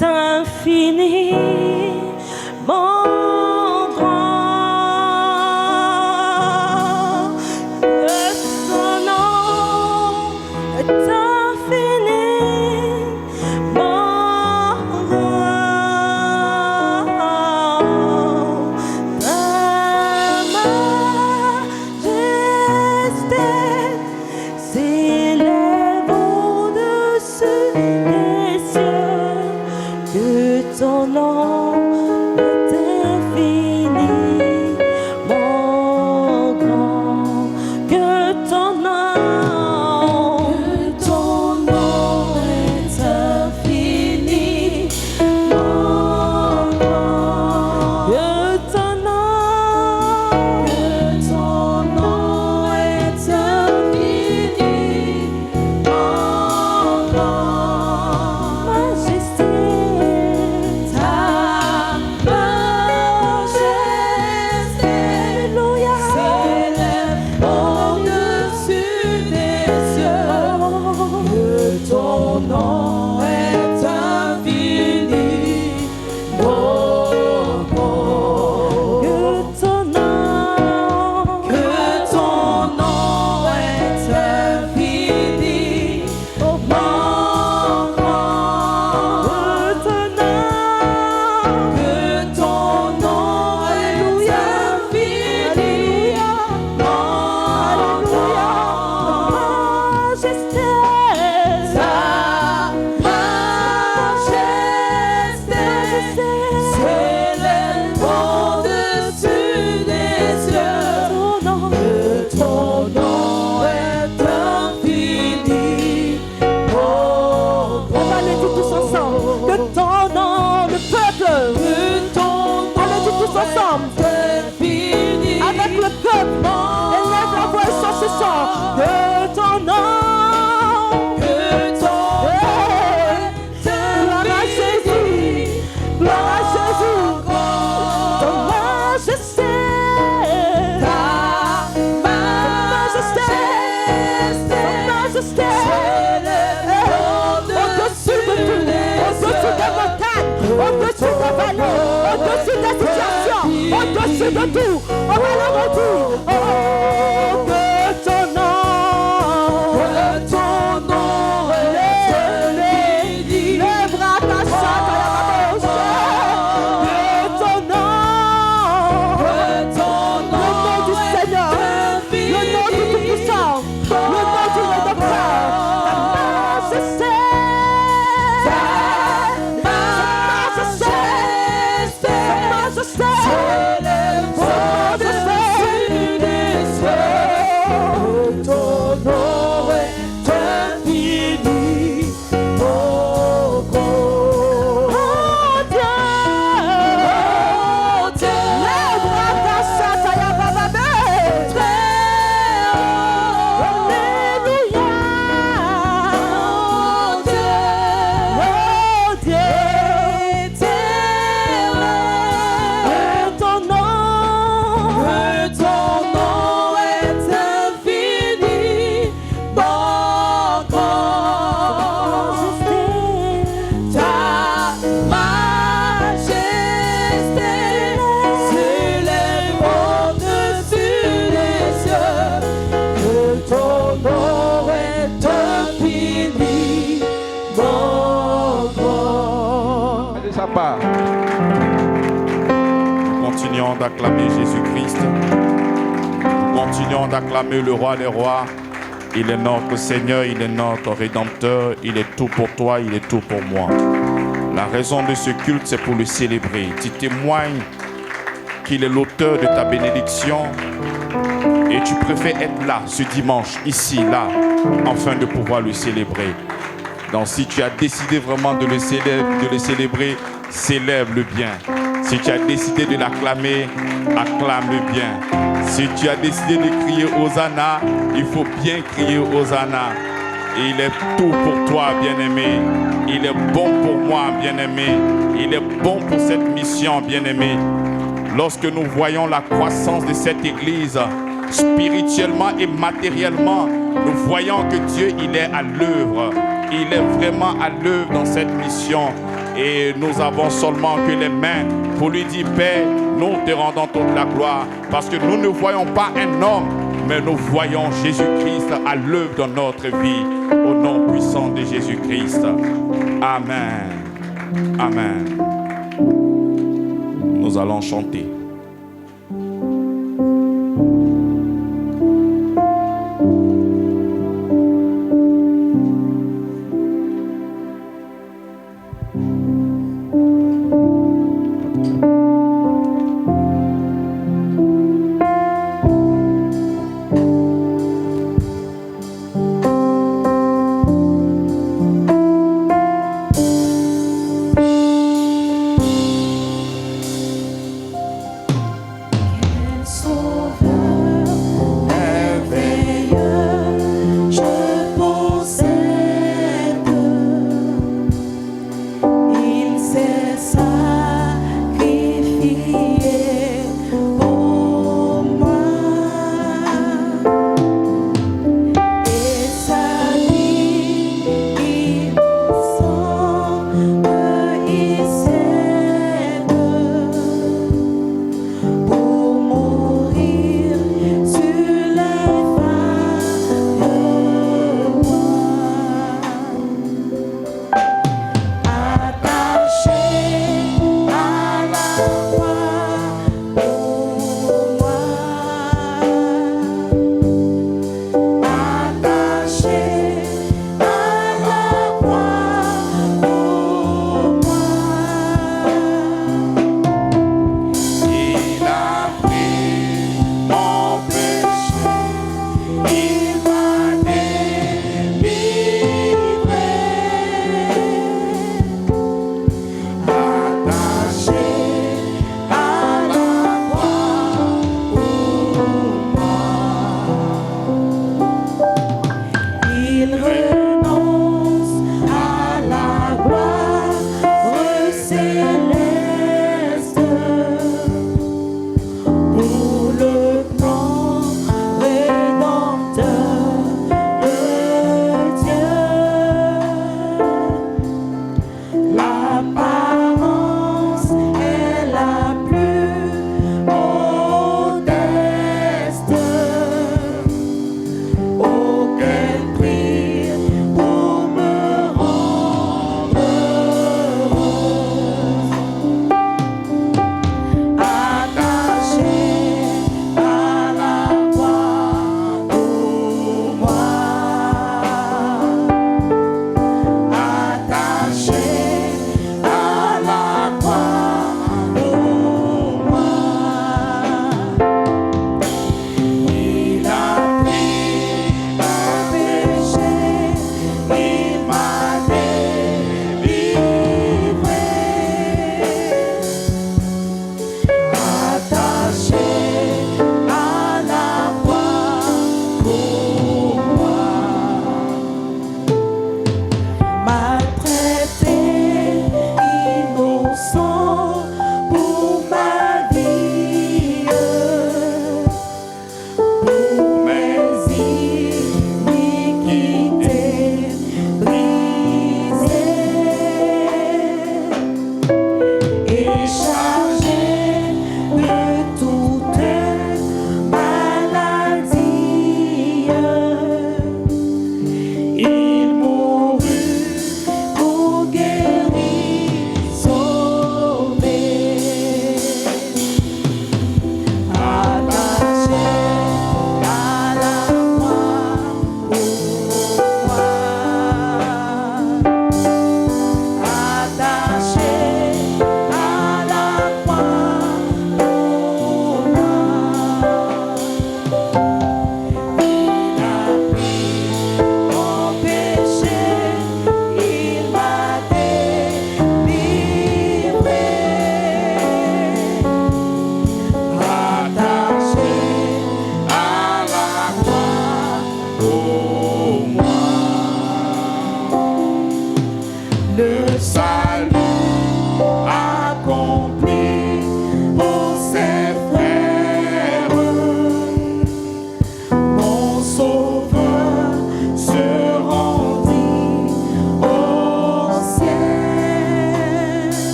est infini, mon grand, que ton nom est infini, mon grand, ta majesté s'élève au-dessus des cieux, que ton nom est infini, mon grand, que ton nom est infini, mon grand, que ton nom est infini, mon grand, majesté, ta majesté, alléluia, s'élève au-dessus des cieux, que ton nom est infini, mon grand, que ton nom est infini, mon grand, que ton nom est infini, mon grand, majesté, ta majesté s'élève au-dessus des cieux, que ton nom est infini, mon grand. On va le dire tous ensemble, que ton nom, le peuple, que ton nom, allez dire tous ensemble, infini, avec le peuple, élève la voix et chante ce chant, que ton nom, gloire à Jésus, gloire à Jésus, ton majesté, ta majesté, au-dessus de tout, au-dessus des montagnes, au-dessus des vallées, au-dessus des situations, au-dessus de tout, on va le redire. Oh, que ton nom est infini, le bras cachant à la bouche, que ton nom, le nom du Seigneur, le nom du Tout-Puissant, le nom du Rédempteur, ta majesté, ta majesté, s'élève au-dessus des cieux, ton nom est infini, mon grand. Oh Dieu, les bras cachés à la bababé, alléluia, oh Dieu, que ton nom est infini, mon grand, ta majesté s'élève au-dessus des cieux, que ton nom est infini, mon grand. De sa part. Nous continuons d'acclamer Jésus-Christ. Nous continuons d'acclamer le roi des rois. Il est notre Seigneur, il est notre Rédempteur. Il est tout pour toi, il est tout pour moi. La raison de ce culte, c'est pour le célébrer. Tu témoignes qu'il est l'auteur de ta bénédiction. Et tu préfères être là, ce dimanche, ici, là, afin de pouvoir le célébrer. Donc si tu as décidé vraiment de le célébrer, célèbre-le bien. Si tu as décidé de l'acclamer, acclame-le bien. Si tu as décidé de crier Hosanna, il faut bien crier Hosanna. Et il est tout pour toi, bien-aimé. Il est bon pour moi, bien-aimé. Il est bon pour cette mission, bien-aimé. Lorsque nous voyons la croissance de cette église, spirituellement et matériellement, nous voyons que Dieu, il est à l'œuvre. Il est vraiment à l'œuvre dans cette mission. Et nous avons seulement que les mains pour lui dire, Père, nous te rendons toute la gloire. Parce que nous ne voyons pas un homme, mais nous voyons Jésus-Christ à l'œuvre dans notre vie. Au nom puissant de Jésus-Christ. Amen. Amen. Nous allons chanter.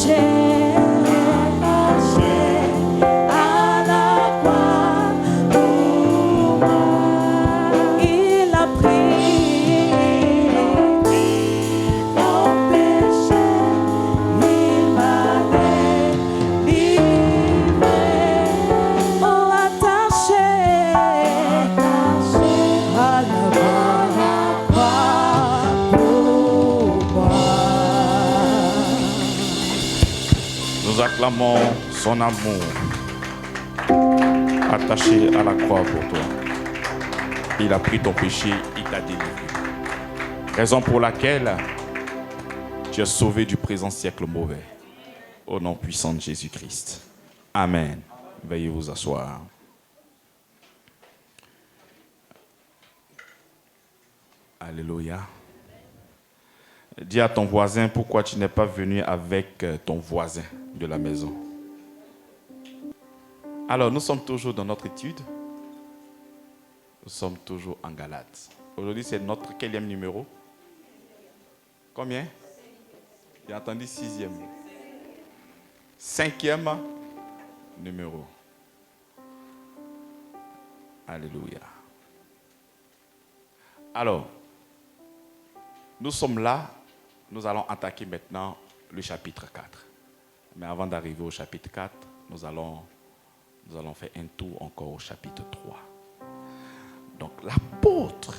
à la croix pour moi. Il a pris mon péché, il m'a délivré. Oh, attaché à la croix pour moi. Nous acclamons son amour attaché à la croix pour toi. Il a pris ton péché, il t'a délivré. Raison pour laquelle tu es sauvé du présent siècle mauvais. Au nom puissant de Jésus-Christ. Amen. Veuillez vous asseoir. Alléluia. Dis à ton voisin pourquoi tu n'es pas venu avec ton voisin de la maison. Alors, nous sommes toujours dans notre étude. Nous sommes toujours en Galates. Aujourd'hui, c'est notre quatrième numéro? Combien? J'ai entendu 6e. 5e numéro. Alléluia. Alors, nous sommes là. Nous allons attaquer maintenant le chapitre 4. Mais avant d'arriver au chapitre 4, nous allons faire un tour encore au chapitre 3. Donc l'apôtre,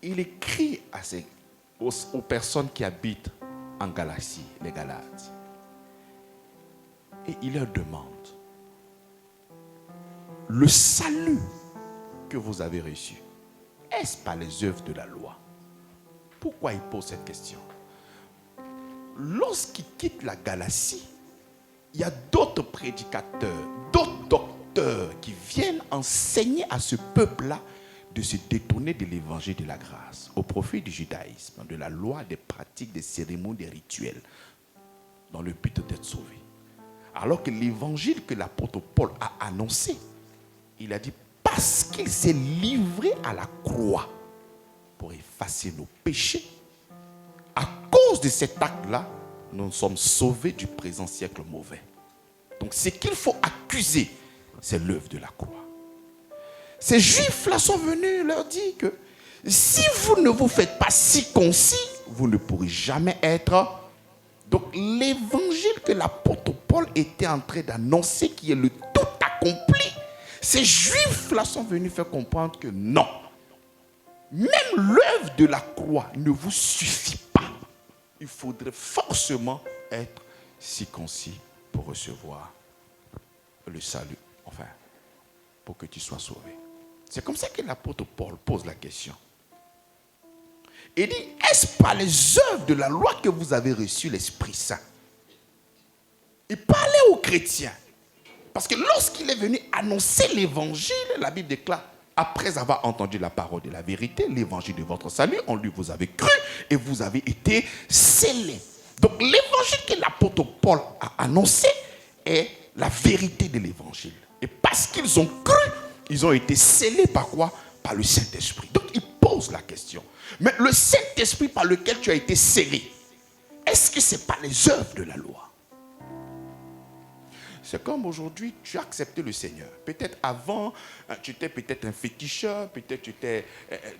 il écrit aux personnes qui habitent en Galatie, les Galates. Et il leur demande, le salut que vous avez reçu, est-ce par les œuvres de la loi? Pourquoi il pose cette question? Lorsqu'il quitte la Galatie, il y a d'autres prédicateurs, d'autres docteurs qui viennent enseigner à ce peuple-là de se détourner de l'évangile de la grâce, au profit du judaïsme, de la loi, des pratiques, des cérémonies, des rituels, dans le but d'être sauvé. Alors que l'évangile que l'apôtre Paul a annoncé, il a dit, parce qu'il s'est livré à la croix pour effacer nos péchés, à cause de cet acte-là, nous sommes sauvés du présent siècle mauvais. Donc ce qu'il faut accuser, c'est l'œuvre de la croix. Ces juifs-là sont venus leur dire que si vous ne vous faites pas circoncis, vous ne pourrez jamais être. Donc l'évangile que l'apôtre Paul était en train d'annoncer, qui est le tout accompli, ces juifs-là sont venus faire comprendre que non. Même l'œuvre de la croix ne vous suffit pas. Il faudrait forcément être circoncis pour recevoir le salut. Enfin, pour que tu sois sauvé. C'est comme ça que l'apôtre Paul pose la question. Il dit, est-ce par les œuvres de la loi que vous avez reçu l'Esprit Saint? Il parlait aux chrétiens. Parce que lorsqu'il est venu annoncer l'évangile, la Bible déclare, après avoir entendu la parole de la vérité, l'évangile de votre salut, en lui vous avez cru et vous avez été scellés. Donc l'évangile que l'apôtre Paul a annoncé est la vérité de l'évangile. Et parce qu'ils ont cru, ils ont été scellés par quoi? Par le Saint-Esprit. Donc il pose la question. Mais le Saint-Esprit par lequel tu as été scellé, est-ce que c'est par les œuvres de la loi? C'est comme aujourd'hui, tu as accepté le Seigneur. Peut-être avant, tu étais peut-être un féticheur, peut-être tu étais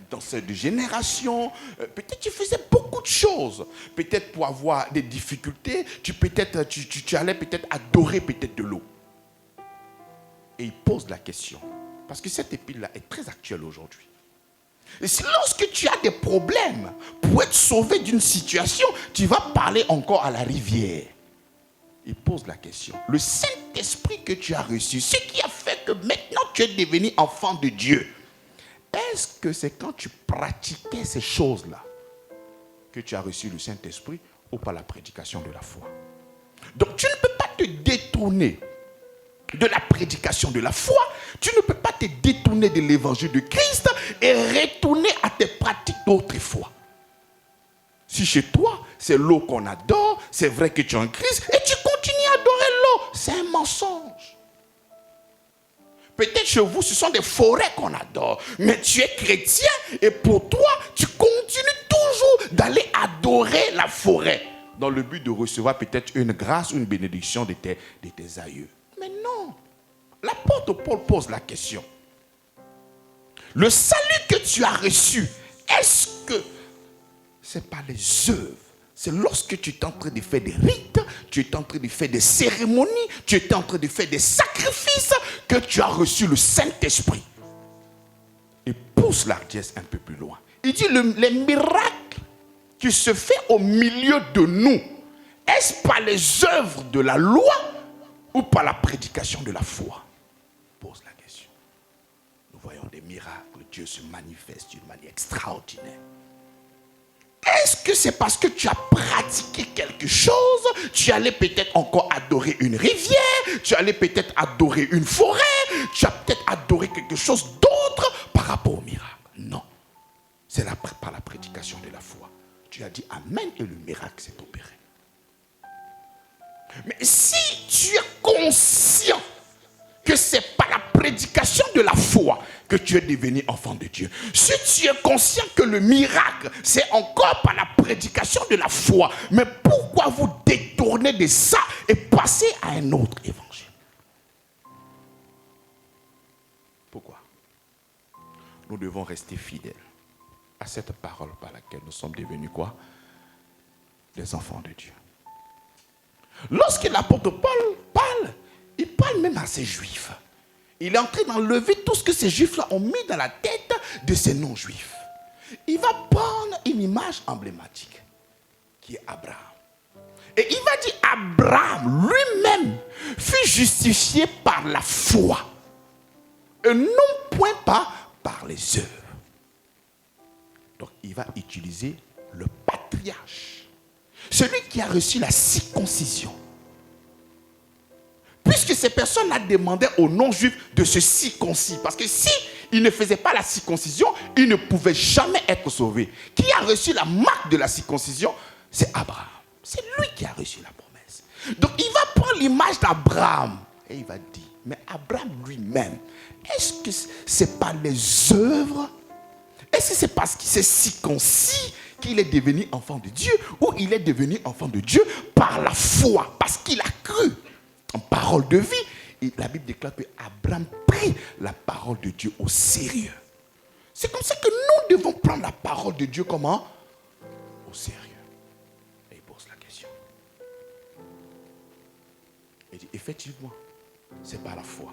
danseur de génération, peut-être tu faisais beaucoup de choses. Peut-être pour avoir des difficultés, tu allais peut-être adorer peut-être de l'eau. Et il pose la question, parce que cette épître-là est très actuelle aujourd'hui. Et si lorsque tu as des problèmes, pour être sauvé d'une situation, tu vas parler encore à la rivière. Il pose la question. Le Saint-Esprit que tu as reçu, ce qui a fait que maintenant tu es devenu enfant de Dieu, est-ce que c'est quand tu pratiquais ces choses-là que tu as reçu le Saint-Esprit ou par la prédication de la foi? Donc tu ne peux pas te détourner de la prédication de la foi, tu ne peux pas te détourner de l'évangile de Christ et retourner à tes pratiques d'autrefois. Si chez toi, c'est l'eau qu'on adore, c'est vrai que tu es en Christ et tu continues à adorer l'eau, c'est un mensonge. Peut-être chez vous, ce sont des forêts qu'on adore, mais tu es chrétien et pour toi, tu continues toujours d'aller adorer adorer la forêt dans le but de recevoir peut-être une grâce ou une bénédiction de tes aïeux. Mais non. L'apôtre Paul pose la question. Le salut que tu as reçu, est-ce que c'est pas les œuvres? C'est lorsque tu es en train de faire des rites, tu es en train de faire des cérémonies, tu es en train de faire des sacrifices que tu as reçu le Saint-Esprit. Il pousse l'ardiesse un peu plus loin. Il dit les miracles qui se font au milieu de nous, est-ce par les œuvres de la loi ou par la prédication de la foi? Pose la question. Nous voyons des miracles, Dieu se manifeste d'une manière extraordinaire. Est-ce que c'est parce que tu as pratiqué quelque chose? Tu allais peut-être encore adorer une rivière, tu allais peut-être adorer une forêt, tu as peut-être adoré quelque chose d'autre par rapport au miracle. Non. C'est par la prédication de la foi. Tu as dit Amen et le miracle s'est opéré. Mais si tu es conscient que c'est par la prédication de la foi que tu es devenu enfant de Dieu, si tu es conscient que le miracle, c'est encore par la prédication de la foi, mais pourquoi vous détournez de ça et passez à un autre évangile? Pourquoi? Nous devons rester fidèles à cette parole par laquelle nous sommes devenus quoi? Des enfants de Dieu. Lorsque l'apôtre Paul parle, il parle même à ces juifs. Il est en train d'enlever tout ce que ces juifs-là ont mis dans la tête de ces non-juifs. Il va prendre une image emblématique qui est Abraham. Et il va dire Abraham lui-même fut justifié par la foi et non point par les œuvres. Donc il va utiliser le patriarche, celui qui a reçu la circoncision. Puisque ces personnes-là demandaient aux non-juifs de se circoncire. Parce que si ils ne faisaient pas la circoncision, ils ne pouvaient jamais être sauvés. Qui a reçu la marque de la circoncision? C'est Abraham. C'est lui qui a reçu la promesse. Donc il va prendre l'image d'Abraham et il va dire, mais Abraham lui-même, est-ce que c'est par les œuvres? Est-ce que c'est parce qu'il s'est circoncis qu'il est devenu enfant de Dieu? Ou il est devenu enfant de Dieu par la foi, parce qu'il a cru en parole de vie? Et la Bible déclare que Abraham prit la parole de Dieu au sérieux. C'est comme ça que nous devons prendre la parole de Dieu comment? Au sérieux. Et il pose la question. Il dit effectivement, c'est par la foi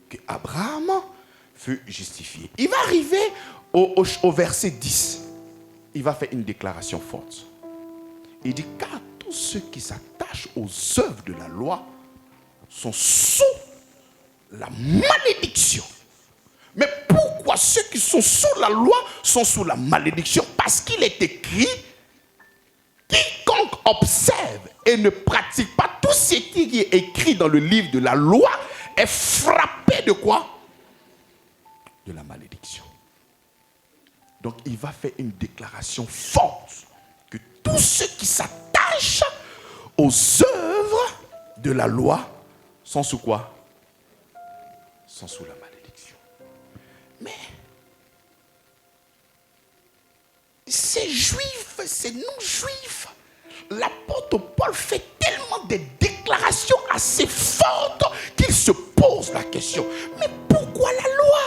que Abraham fut justifié. Il va arriver au verset 10. Il va faire une déclaration forte. Il dit car tous ceux qui s'attachent aux œuvres de la loi sont sous la malédiction. Mais pourquoi ceux qui sont sous la loi sont sous la malédiction? Parce qu'il est écrit, quiconque observe et ne pratique pas tout ce qui est écrit dans le livre de la loi est frappé de quoi? De la malédiction. Donc il va faire une déclaration forte que tous ceux qui s'attachent aux œuvres de la loi sont sous quoi? Sont sous la malédiction. Mais ces juifs, ces non-juifs, l'apôtre Paul fait tellement de déclarations assez fortes qu'il se pose la question, mais pourquoi la loi?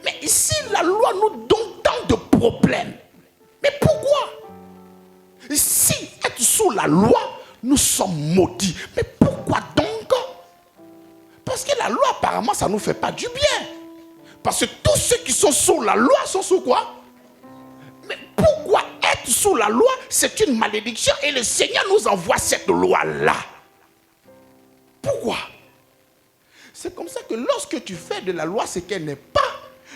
Mais si la loi nous donne tant de problèmes, mais pourquoi? Si être sous la loi, nous sommes maudits, mais pourquoi donc? Parce que la loi apparemment ça ne nous fait pas du bien. Parce que tous ceux qui sont sous la loi sont sous quoi? Mais pourquoi être sous la loi, c'est une malédiction et le Seigneur nous envoie cette loi-là? Pourquoi? C'est comme ça que lorsque tu fais de la loi ce qu'elle n'est pas,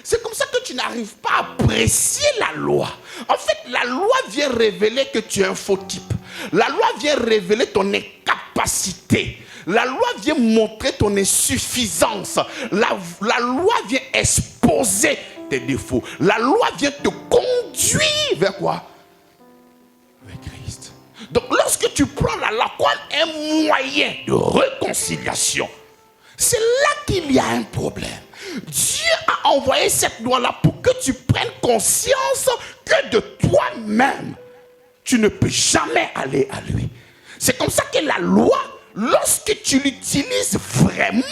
c'est comme ça que tu n'arrives pas à apprécier la loi. En fait, la loi vient révéler que tu es un faux type. La loi vient révéler ton incapacité. La loi vient montrer ton insuffisance. La loi vient exposer tes défauts. La loi vient te conduire vers quoi? Vers Christ. Donc lorsque tu prends la loi comme un moyen de réconciliation, c'est là qu'il y a un problème. Dieu a envoyé cette loi-là pour que tu prennes conscience que de toi-même, tu ne peux jamais aller à lui. C'est comme ça que la loi, lorsque tu l'utilises vraiment,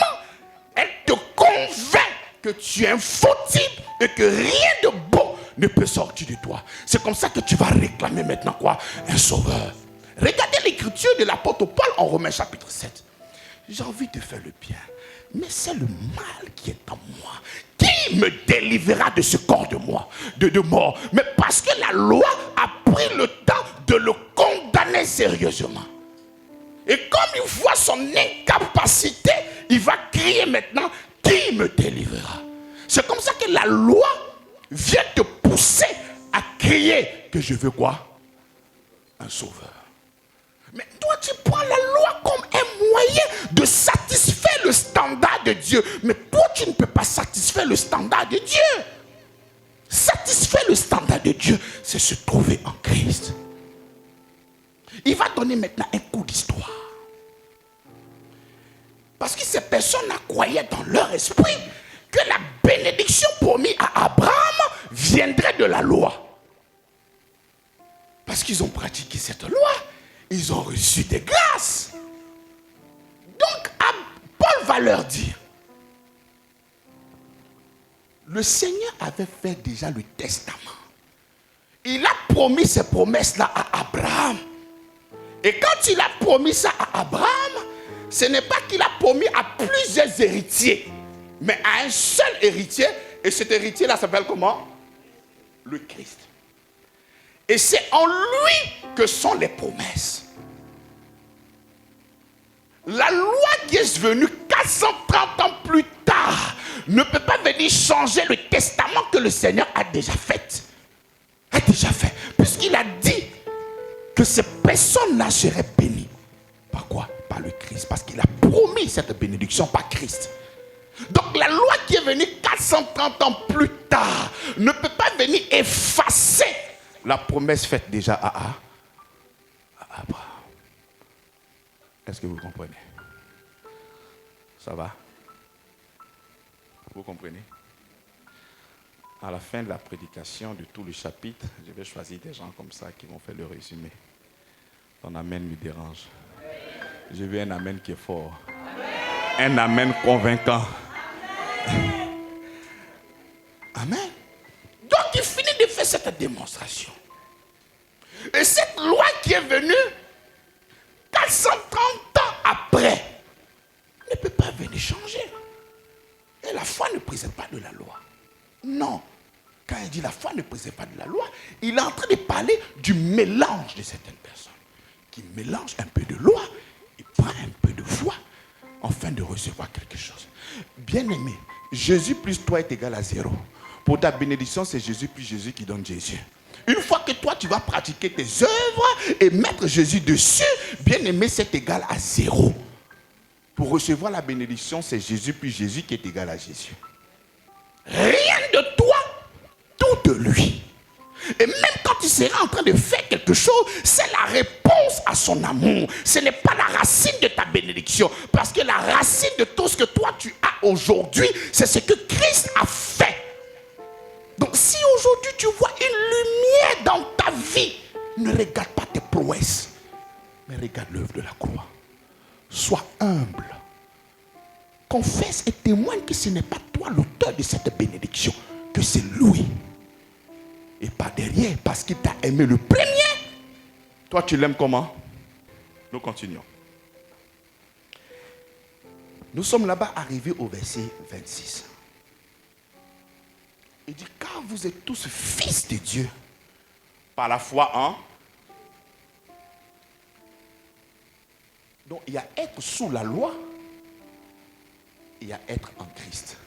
elle te convainc que tu es un faux type et que rien de bon ne peut sortir de toi. C'est comme ça que tu vas réclamer maintenant quoi? Un sauveur. Regardez l'écriture de l'apôtre Paul en Romains chapitre 7. J'ai envie de faire le bien, mais c'est le mal qui est en moi. Qui me délivrera de ce corps de mort? Mais parce que la loi a pris le temps de le condamner sérieusement. Et comme il voit son incapacité, il va crier maintenant, qui me délivrera? C'est comme ça que la loi vient te pousser à crier que je veux quoi? Un sauveur. Mais toi, tu prends la loi comme un moyen de satisfaire le standard de Dieu. Mais toi, tu ne peux pas satisfaire le standard de Dieu. Satisfaire le standard de Dieu, c'est se trouver en Christ. Il va donner maintenant un coup d'histoire. Parce que ces personnes croyaient dans leur esprit que la bénédiction promise à Abraham viendrait de la loi. Parce qu'ils ont pratiqué cette loi, ils ont reçu des grâces. Donc, Paul va leur dire, le Seigneur avait fait déjà le testament. Il a promis ces promesses-là à Abraham. Et quand il a promis ça à Abraham, ce n'est pas qu'il a promis à plusieurs héritiers, mais à un seul héritier. Et cet héritier-là s'appelle comment? Le Christ. Et c'est en lui que sont les promesses. La loi qui est venue 430 ans plus tard ne peut pas venir changer le testament que le Seigneur a déjà fait. Puisqu'il a dit que ces personnes-là seraient bénies. Par quoi? Par le Christ. Parce qu'il a promis cette bénédiction par Christ. Donc la loi qui est venue 430 ans plus tard ne peut pas venir effacer la promesse faite déjà à Abraham. Est-ce que vous comprenez? Ça va? Vous comprenez? À la fin de la prédication de tout le chapitre, je vais choisir des gens comme ça qui vont faire le résumé. Ton amen me dérange. Je veux un amen qui est fort. Un amen convaincant. Amen. Donc il finit de faire cette démonstration. Et cette loi qui est venue 430 ans après ne peut pas venir changer. Et la foi ne précède pas de la loi. Non. Quand il dit la foi ne précède pas de la loi, il est en train de parler du mélange de certaines personnes qui mélangent un peu de loi et prend un peu de foi afin de recevoir quelque chose. Bien-aimé, Jésus plus toi est égal à 0. Pour ta bénédiction, c'est Jésus plus Jésus qui donne Jésus. Une fois que toi, tu vas pratiquer tes œuvres et mettre Jésus dessus, bien-aimé, c'est égal à 0. Pour recevoir la bénédiction, c'est Jésus plus Jésus qui est égal à Jésus. Rien de toi, tout de lui. Et même quand il sera en train de faire quelque chose, c'est la réponse à son amour. Ce n'est pas la racine de ta bénédiction. Parce que la racine de tout ce que toi tu as aujourd'hui, c'est ce que Christ a fait. Donc si aujourd'hui tu vois une lumière dans ta vie, ne regarde pas tes prouesses, mais regarde l'œuvre de la croix. Sois humble. Confesse et témoigne que ce n'est pas toi l'auteur de cette bénédiction, que c'est lui. Et pas derrière, parce qu'il t'a aimé le premier. Toi, tu l'aimes comment? Nous continuons. Nous sommes là-bas arrivés au verset 26. Il dit, car vous êtes tous fils de Dieu, par la foi en... Donc, il y a être sous la loi, et il y a être en Christ.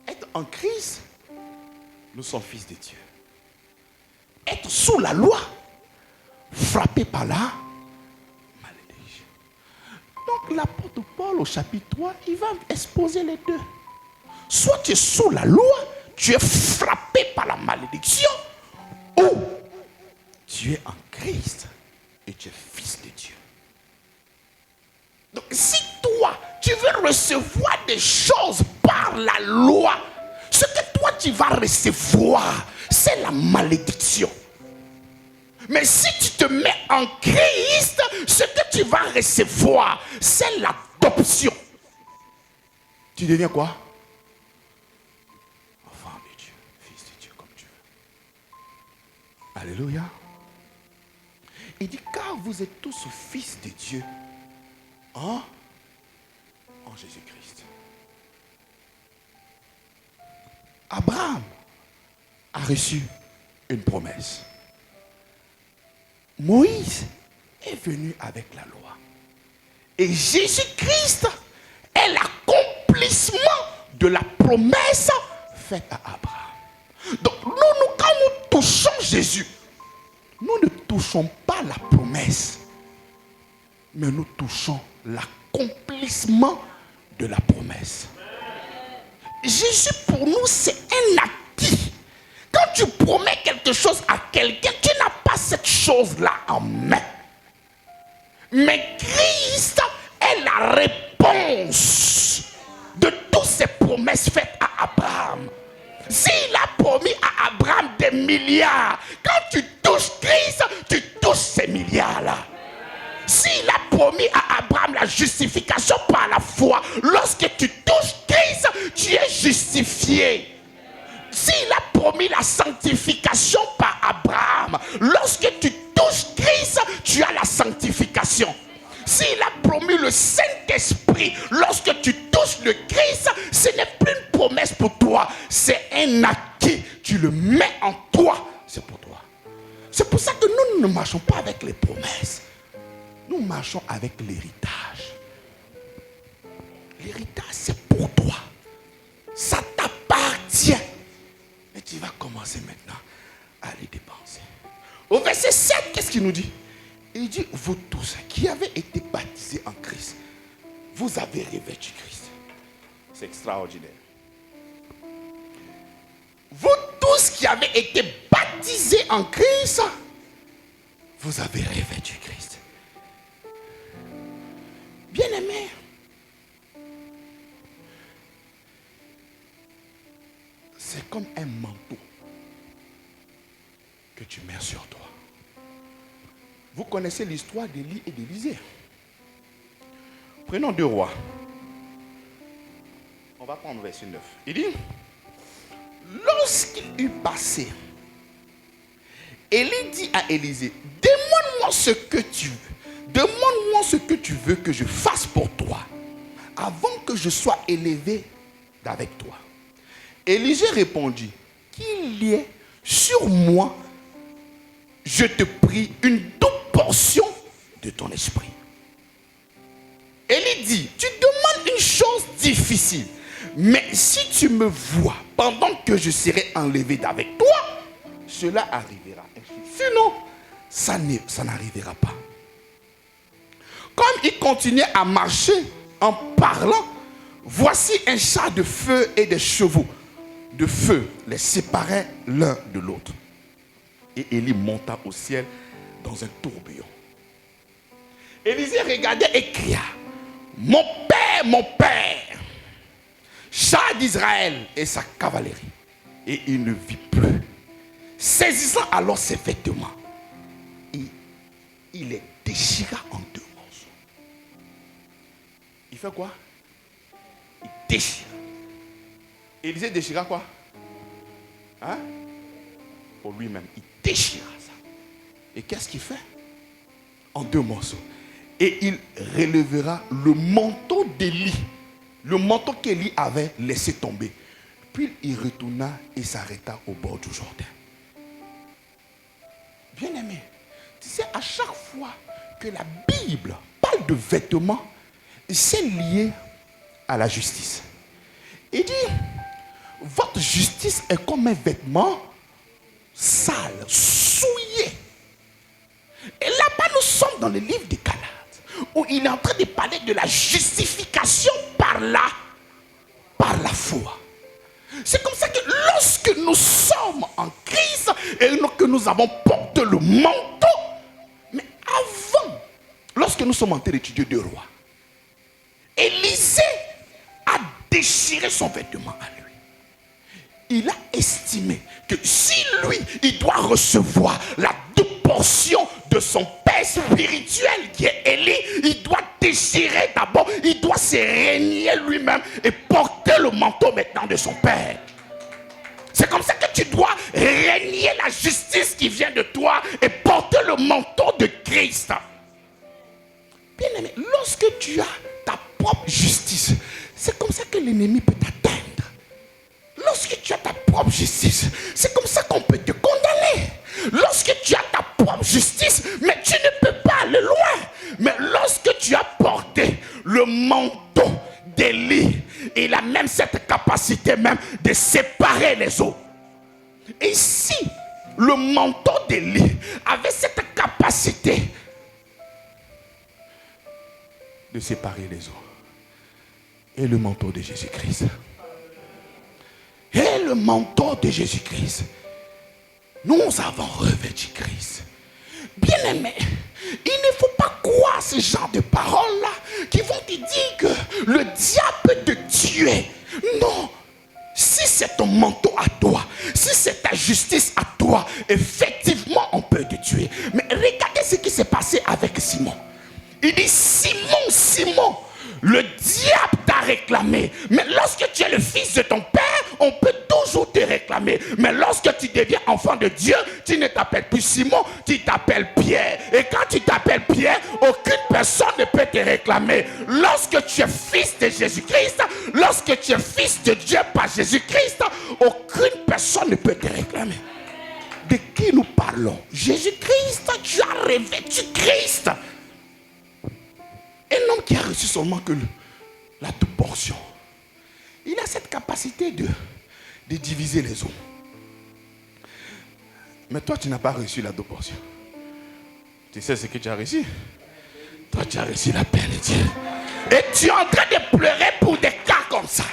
Être en Christ, nous sommes fils de Dieu. Être sous la loi, frappé par la malédiction. Donc l'apôtre Paul au chapitre 3, il va exposer les deux. Soit tu es sous la loi, tu es frappé par la malédiction, ou tu es en Christ et tu es fils de Dieu. Donc si toi, tu veux recevoir des choses par la loi, ce que toi tu vas recevoir, c'est la malédiction. Mais si tu te mets en Christ, ce que tu vas recevoir, c'est l'adoption. Tu deviens quoi? Enfant de Dieu, fils de Dieu, comme tu veux. Alléluia. Il dit, car vous êtes tous fils de Dieu en Jésus-Christ. Abraham a reçu une promesse. Moïse est venu avec la loi. Et Jésus-Christ est l'accomplissement de la promesse faite à Abraham. Donc quand nous touchons Jésus, nous ne touchons pas la promesse, mais nous touchons l'accomplissement de la promesse. Jésus pour nous c'est un acquis. Quand tu promets quelque chose à quelqu'un, tu n'as pas cette chose-là en main. Mais Christ est la réponse de toutes ces promesses faites à Abraham. S'il a promis à Abraham des milliards, quand tu touches Christ, tu touches ces milliards-là. S'il a promis à Abraham la justification par la foi, lorsque tu touches Christ, tu es justifié. S'il a promis la sanctification par Abraham, lorsque tu touches Christ, tu as la sanctification. S'il a promis le Saint-Esprit, lorsque tu touches le Christ, ce n'est plus une promesse pour toi, c'est un acquis. Tu le mets en toi, c'est pour toi. C'est pour ça que nous ne marchons pas avec les promesses. Nous marchons avec l'héritage. L'héritage, c'est pour toi. Ça t'appartient. Et tu vas commencer maintenant à les dépenser. Au verset 7, qu'est-ce qu'il nous dit? Il dit, vous tous qui avez été baptisés en Christ, vous avez revêtu Christ. C'est extraordinaire. Vous tous qui avez été baptisés en Christ, vous avez revêtu Christ. Bien-aimé, c'est comme un manteau que tu mets sur toi. Vous connaissez l'histoire d'Élie et d'Élisée. Prenons 2 Rois. On va prendre verset 9. Il dit, lorsqu'il eut passé, Élie dit à Élisée, demande-moi ce que tu veux. Demande-moi ce que tu veux que je fasse pour toi, avant que je sois élevé avec toi. Élisée répondit, qu'il y ait sur moi, je te prie, une double portion de ton esprit. Élie dit, tu demandes une chose difficile, mais si tu me vois pendant que je serai enlevé d'avec toi, cela arrivera. Sinon, ça n'arrivera pas. Comme il continuait à marcher en parlant, voici un char de feu et des chevaux de feu les séparaient l'un de l'autre. Et Élie monta au ciel dans un tourbillon. Élisée regardait et cria, mon père, char d'Israël et sa cavalerie. Et il ne vit plus. Saisissant alors ses vêtements, il les déchira en 2 morceaux. Il fait quoi? Il déchire. Élisée déchira quoi? Hein? Pour lui-même. Il déchira ça. Et qu'est-ce qu'il fait? En 2 morceaux. Et il relèvera le manteau d'Élie. Le manteau qu'Élie avait laissé tomber. Puis il retourna et s'arrêta au bord du Jourdain. Bien-aimé, tu sais, à chaque fois que la Bible parle de vêtements, c'est lié à la justice. Il dit, votre justice est comme un vêtement sale, souillé. Et là-bas, nous sommes dans le livre des Galates, où il est en train de parler de la justification par la foi. C'est comme ça que lorsque nous sommes en Christ et que nous avons porté le manteau, mais avant, lorsque nous sommes en train d'étudier 2 Rois, Élisée a déchiré son vêtement à lui. Il a estimé que si lui, il doit recevoir la double portion de son père spirituel qui est Élie, il doit déchirer d'abord, il doit se régner lui-même et porter le manteau maintenant de son père. C'est comme ça que tu dois régner la justice qui vient de toi et porter le manteau de Christ. Bien aimé, lorsque tu as ta propre justice, c'est comme ça que l'ennemi peut t'atteindre. Lorsque tu as ta propre justice, c'est comme ça qu'on peut te condamner. Lorsque tu as ta propre justice, mais tu ne peux pas aller loin. Mais lorsque tu as porté le manteau d'Élie, il a même cette capacité même de séparer les eaux. Et si le manteau d'Élie avait cette capacité de séparer les eaux, et le manteau de Jésus-Christ, et le manteau de Jésus-Christ, nous avons revêtu Christ. Bien aimé, il ne faut pas croire ce genre de paroles-là qui vont te dire que le diable peut te tuer. Non, si c'est ton manteau à toi, si c'est ta justice à toi, effectivement on peut te tuer. Mais regardez ce qui s'est passé avec Simon. Il dit, Simon, Simon, le diable t'a réclamé. Mais lorsque tu es le fils de ton père, on peut toujours te réclamer. Mais lorsque tu deviens enfant de Dieu, tu ne t'appelles plus Simon, tu t'appelles Pierre. Et quand tu t'appelles Pierre, aucune personne ne peut te réclamer. Lorsque tu es fils de Jésus-Christ, lorsque tu es fils de Dieu par Jésus-Christ, aucune personne ne peut te réclamer. De qui nous parlons? Jésus-Christ, tu as revêtu Christ. Un homme qui a reçu seulement que la double portion, il a cette capacité de diviser les eaux. Mais toi, tu n'as pas reçu la double portion. Tu sais ce que tu as reçu? Toi, tu as reçu la paix de Dieu. Et tu es en train de pleurer pour des cas comme ça.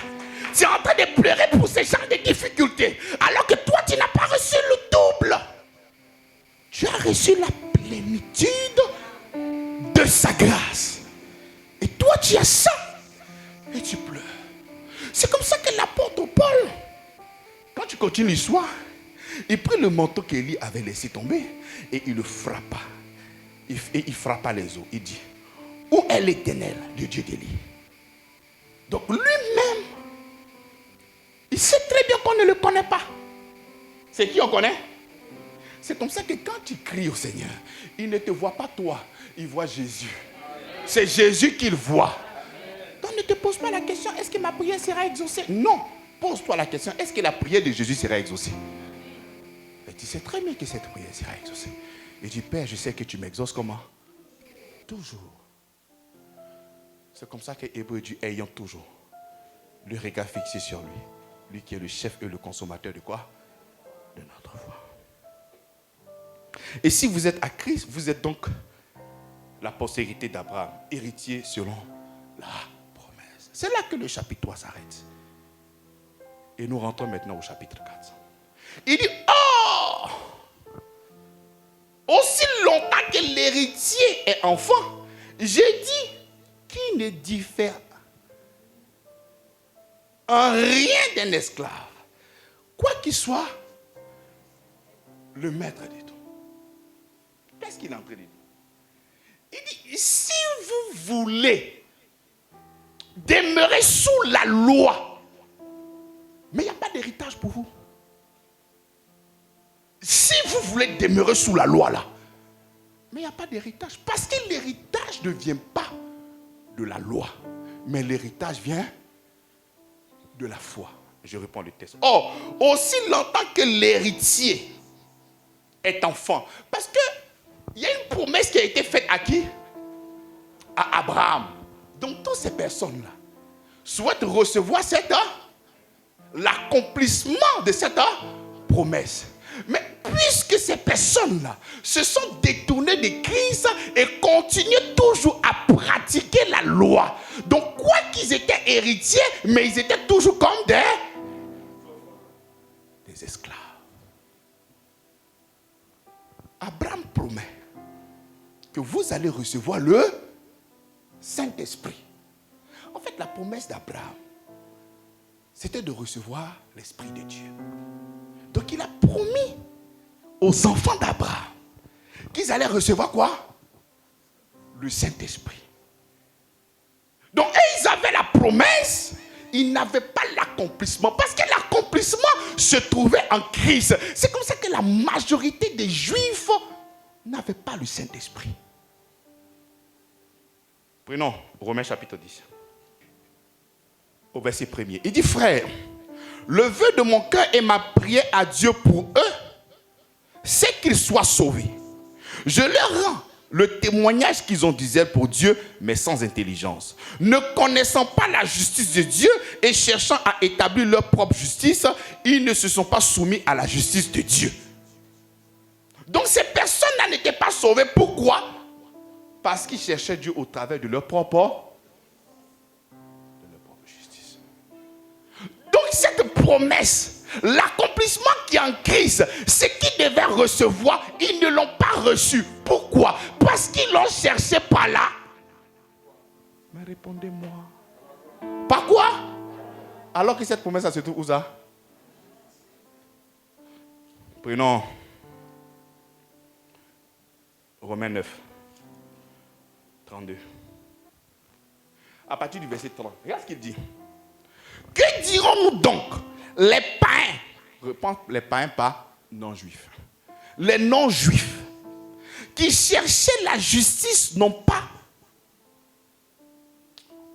Tu es en train de pleurer pour ce genre de difficultés. Alors que toi, tu n'as pas reçu le double. Tu as reçu la plénitude de sa grâce. Et toi, tu as ça. Et tu pleures. C'est comme ça que l'apôtre Paul, quand tu continues l'histoire, il prit le manteau qu'Élie avait laissé tomber et il le frappa. Et il frappa les eaux. Il dit, où est l'Éternel, le Dieu d'Élie? Donc lui-même, il sait très bien qu'on ne le connaît pas. C'est qui on connaît? C'est comme ça que quand tu cries au Seigneur, il ne te voit pas toi, il voit Jésus. C'est Jésus qu'il voit. Donc ne te pose pas la question, est-ce que ma prière sera exaucée? Non. Pose-toi la question, est-ce que la prière de Jésus sera exaucée? Et tu sais très bien que cette prière sera exaucée. Et dis, Père, je sais que tu m'exauces comment? Toujours. C'est comme ça que Hébreu dit, ayant toujours le regard fixé sur lui. Lui qui est le chef et le consommateur de quoi? De notre foi. Et si vous êtes à Christ, vous êtes donc la postérité d'Abraham, héritier selon la promesse. C'est là que le chapitre 3 s'arrête. Et nous rentrons maintenant au chapitre 4. Il dit, oh, aussi longtemps que l'héritier est enfant, j'ai dit qu'il ne diffère en rien d'un esclave, quoi qu'il soit le maître de tout. Qu'est-ce qu'il est en train de dire? Il dit, si vous voulez demeurer sous la loi, mais il n'y a pas d'héritage pour vous. Si vous voulez demeurer sous la loi là, mais il n'y a pas d'héritage. Parce que l'héritage ne vient pas de la loi, mais l'héritage vient de la foi. Je réponds le texte. Or, aussi longtemps que l'héritier est enfant, parce que il y a une promesse qui a été faite à qui? À Abraham. Donc toutes ces personnes-là souhaitent recevoir l'accomplissement de cette promesse. Mais puisque ces personnes-là se sont détournées de Christ et continuent toujours à pratiquer la loi, donc quoi qu'ils étaient héritiers, mais ils étaient toujours comme des esclaves. Abraham promet que vous allez recevoir le Saint-Esprit. En fait, la promesse d'Abraham, c'était de recevoir l'Esprit de Dieu. Donc il a promis aux enfants d'Abraham que qu'ils allaient recevoir quoi? Le Saint-Esprit. Donc, ils avaient la promesse, ils n'avaient pas l'accomplissement. Parce que l'accomplissement se trouvait en Christ. C'est comme ça que la majorité des Juifs n'avaient pas le Saint-Esprit. Prenons Romains chapitre 10. Au verset 1er. Il dit, frère, le vœu de mon cœur et ma prière à Dieu pour eux, c'est qu'ils soient sauvés. Je leur rends le témoignage qu'ils ont du zèle pour Dieu, mais sans intelligence. Ne connaissant pas la justice de Dieu et cherchant à établir leur propre justice, ils ne se sont pas soumis à la justice de Dieu. Donc ces personnes-là n'étaient pas sauvées. Pourquoi? Parce qu'ils cherchaient Dieu au travers de leur propre justice. Donc cette promesse, l'accomplissement qui est en Christ, ce qu'ils devaient recevoir, ils ne l'ont pas reçu. Pourquoi? Parce qu'ils l'ont cherché par là. Mais répondez-moi. Par quoi? Alors que cette promesse, ça se trouve où ça? Prenons Romains 9, 32. À partir du verset 30. Regarde ce qu'il dit. Que dirons-nous donc? Les païens, reprends les païens pas non-juifs. Les non-juifs qui cherchaient la justice n'ont pas,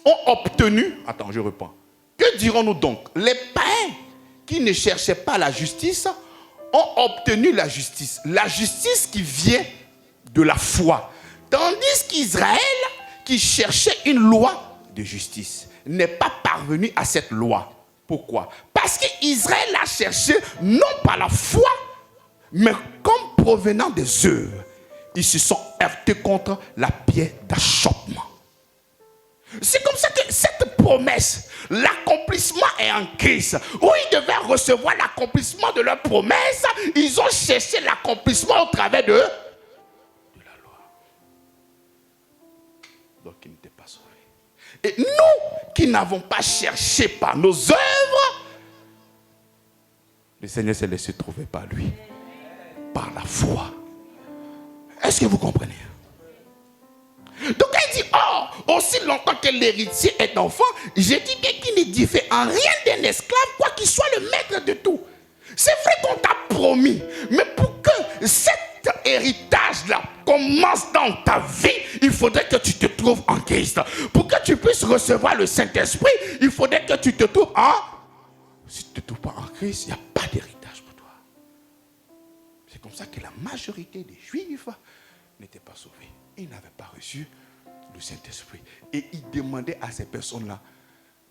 ont obtenu. Attends, je reprends. Que dirons-nous donc? Les païens qui ne cherchaient pas la justice ont obtenu la justice. La justice qui vient de la foi. Tandis qu'Israël, qui cherchait une loi de justice, n'est pas parvenu à cette loi. Pourquoi? Parce qu'Israël a cherché non par la foi, mais comme provenant des œuvres. Ils se sont heurtés contre la pierre d'achoppement. C'est comme ça que cette promesse, l'accomplissement est en Christ. Où ils devaient recevoir l'accomplissement de leur promesse, ils ont cherché l'accomplissement au travers de la loi. Donc ils n'étaient pas sauvés. Et nous qui n'avons pas cherché par nos œuvres, le Seigneur s'est laissé trouver par lui, par la foi. Est-ce que vous comprenez? Donc il dit, oh, aussi longtemps que l'héritier est enfant, j'ai dit bien qu'il ne diffère en rien d'un esclave, quoi qu'il soit le maître de tout. C'est vrai qu'on t'a promis, mais pour que cet héritage-là commence dans ta vie, il faudrait que tu te trouves en Christ. Pour que tu puisses recevoir le Saint-Esprit, il faudrait que tu te trouves en... Si tu ne te trouves pas en Christ, il n'y a pas d'héritage pour toi. C'est comme ça que la majorité des Juifs n'étaient pas sauvés. Ils n'avaient pas reçu le Saint-Esprit. Et ils demandaient à ces personnes-là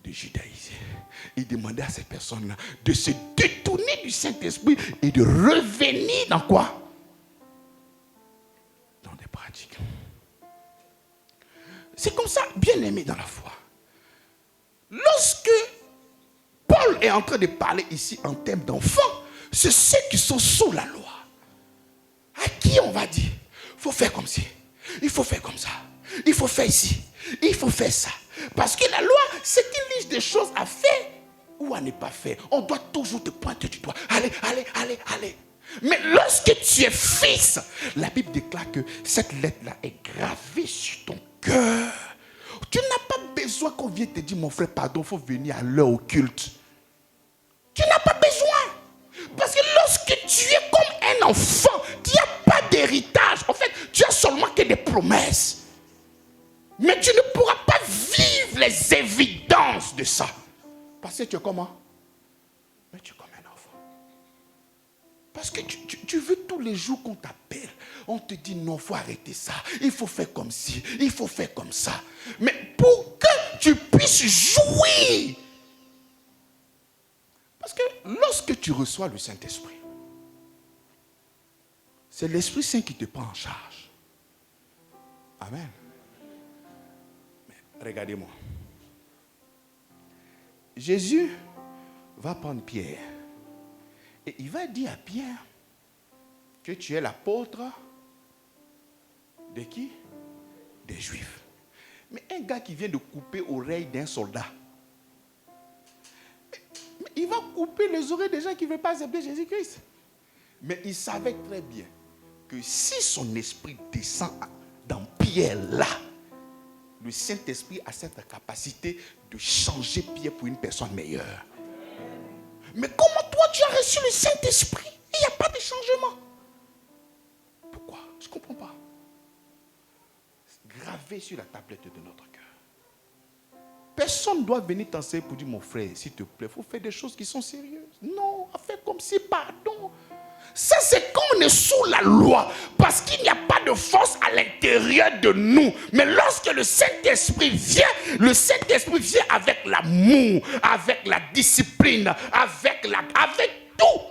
de judaïser. Ils demandaient à ces personnes-là de se détourner du Saint-Esprit et de revenir dans quoi? Dans des pratiques. C'est comme ça, bien aimé dans la foi. Lorsque Paul est en train de parler ici en termes d'enfants, c'est ceux qui sont sous la loi. À qui on va dire, il faut faire comme ci, il faut faire comme ça, il faut faire ici, il faut faire ça. Parce que la loi, c'est une liste de choses à faire ou à ne pas faire. On doit toujours te pointer du doigt. Allez, allez, allez, allez. Mais lorsque tu es fils, la Bible déclare que cette lettre-là est gravée sur ton cœur. Tu n'as pas besoin qu'on vienne te dire, mon frère, pardon, il faut venir à l'heure au culte. Tu n'as pas besoin. Parce que lorsque tu es comme un enfant, tu n'as pas d'héritage. En fait, tu as seulement que des promesses. Mais tu ne pourras pas vivre les évidences de ça. Parce que tu es comment? Mais tu es comme un enfant. Parce que tu veux tous les jours qu'on t'appelle. On te dit non, il faut arrêter ça. Il faut faire comme ci, il faut faire comme ça. Mais pour que tu puisses jouir. Parce que lorsque tu reçois le Saint-Esprit, c'est l'Esprit Saint qui te prend en charge. Amen. Mais regardez-moi. Jésus va prendre Pierre. Et il va dire à Pierre que tu es l'apôtre de qui? Des Juifs. Mais un gars qui vient de couper l'oreille d'un soldat, mais il va couper les oreilles des gens qui ne veulent pas accepter Jésus-Christ. Mais il savait très bien que si son esprit descend dans Pierre là, le Saint-Esprit a cette capacité de changer Pierre pour une personne meilleure. Mais comment toi tu as reçu le Saint-Esprit? Il n'y a pas de changement. Pourquoi? Je ne comprends pas. Gravé sur la tablette de notre cœur. Personne ne doit venir t'enseigner pour dire, mon frère, s'il te plaît, il faut faire des choses qui sont sérieuses. Non, fais comme si, pardon. Ça, c'est quand on est sous la loi, parce qu'il n'y a pas de force à l'intérieur de nous. Mais lorsque le Saint-Esprit vient avec l'amour, avec la discipline, avec tout.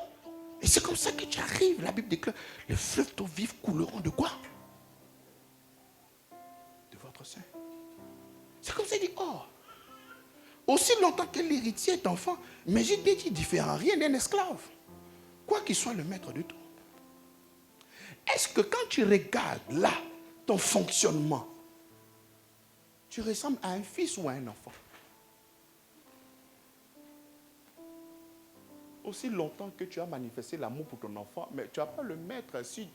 Et c'est comme ça que tu arrives. La Bible déclare, les fleuves d'eau vive couleront de quoi? De votre sein. C'est comme ça qu'il dit, oh, aussi longtemps que l'héritier est enfant, mais j'ai dit différent, rien d'un esclave. Quoi qu'il soit le maître de tout. Est-ce que quand tu regardes là, ton fonctionnement, tu ressembles à un fils ou à un enfant? Aussi longtemps que tu as manifesté l'amour pour ton enfant, mais tu ne vas pas le mettre, si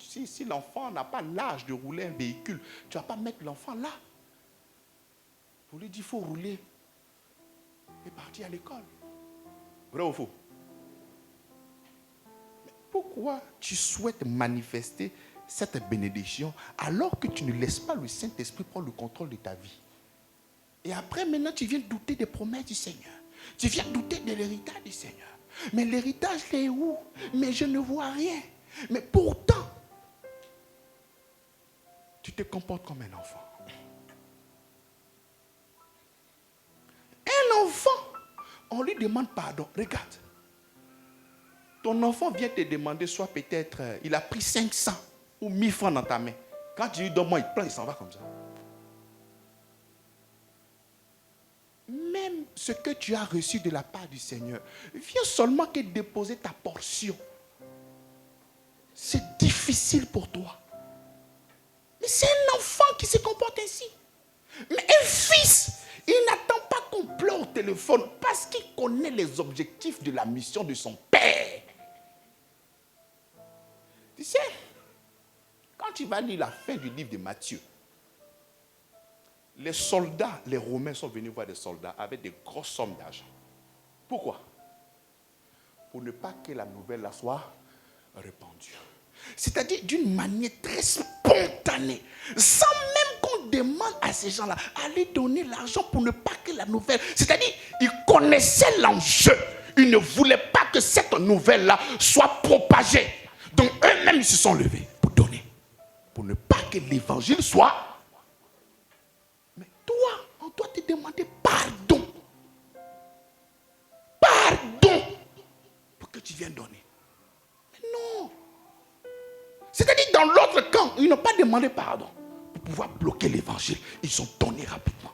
l'enfant n'a pas l'âge de rouler un véhicule, tu ne vas pas mettre l'enfant là. Pour lui dire, il faut rouler et partir à l'école. Vrai ou faux? Mais pourquoi tu souhaites manifester cette bénédiction alors que tu ne laisses pas le Saint-Esprit prendre le contrôle de ta vie? Et après, maintenant, tu viens douter des promesses du Seigneur. Tu viens douter de l'héritage du Seigneur. Mais l'héritage, il est où? Mais je ne vois rien. Mais pourtant, tu te comportes comme un enfant. Un enfant, on lui demande pardon. Regarde. Ton enfant vient te demander, soit peut-être, il a pris 500 ou 1000 francs dans ta main. Quand tu lui donnes, moi, il prend, il s'en va comme ça. Même ce que tu as reçu de la part du Seigneur, viens seulement que déposer ta portion. C'est difficile pour toi. Mais c'est un enfant qui se comporte ainsi. Mais un fils, il n'attend pas qu'on pleure au téléphone parce qu'il connaît les objectifs de la mission de son père. Tu sais, quand tu vas lire la fin du livre de Matthieu, les soldats, les Romains sont venus voir des soldats avec des grosses sommes d'argent. Pourquoi? Pour ne pas que la nouvelle là soit répandue. C'est-à-dire d'une manière très spontanée, sans même qu'on demande à ces gens-là à lui donner l'argent pour ne pas que la nouvelle... C'est-à-dire, ils connaissaient l'enjeu. Ils ne voulaient pas que cette nouvelle-là soit propagée. Donc eux-mêmes, ils se sont levés pour donner. Pour ne pas que l'évangile soit... Mais toi, on doit te demander pardon. Pardon. Pour que tu viennes donner. Mais non. C'est-à-dire dans l'autre camp, ils n'ont pas demandé pardon pour pouvoir bloquer l'évangile. Ils ont donné rapidement.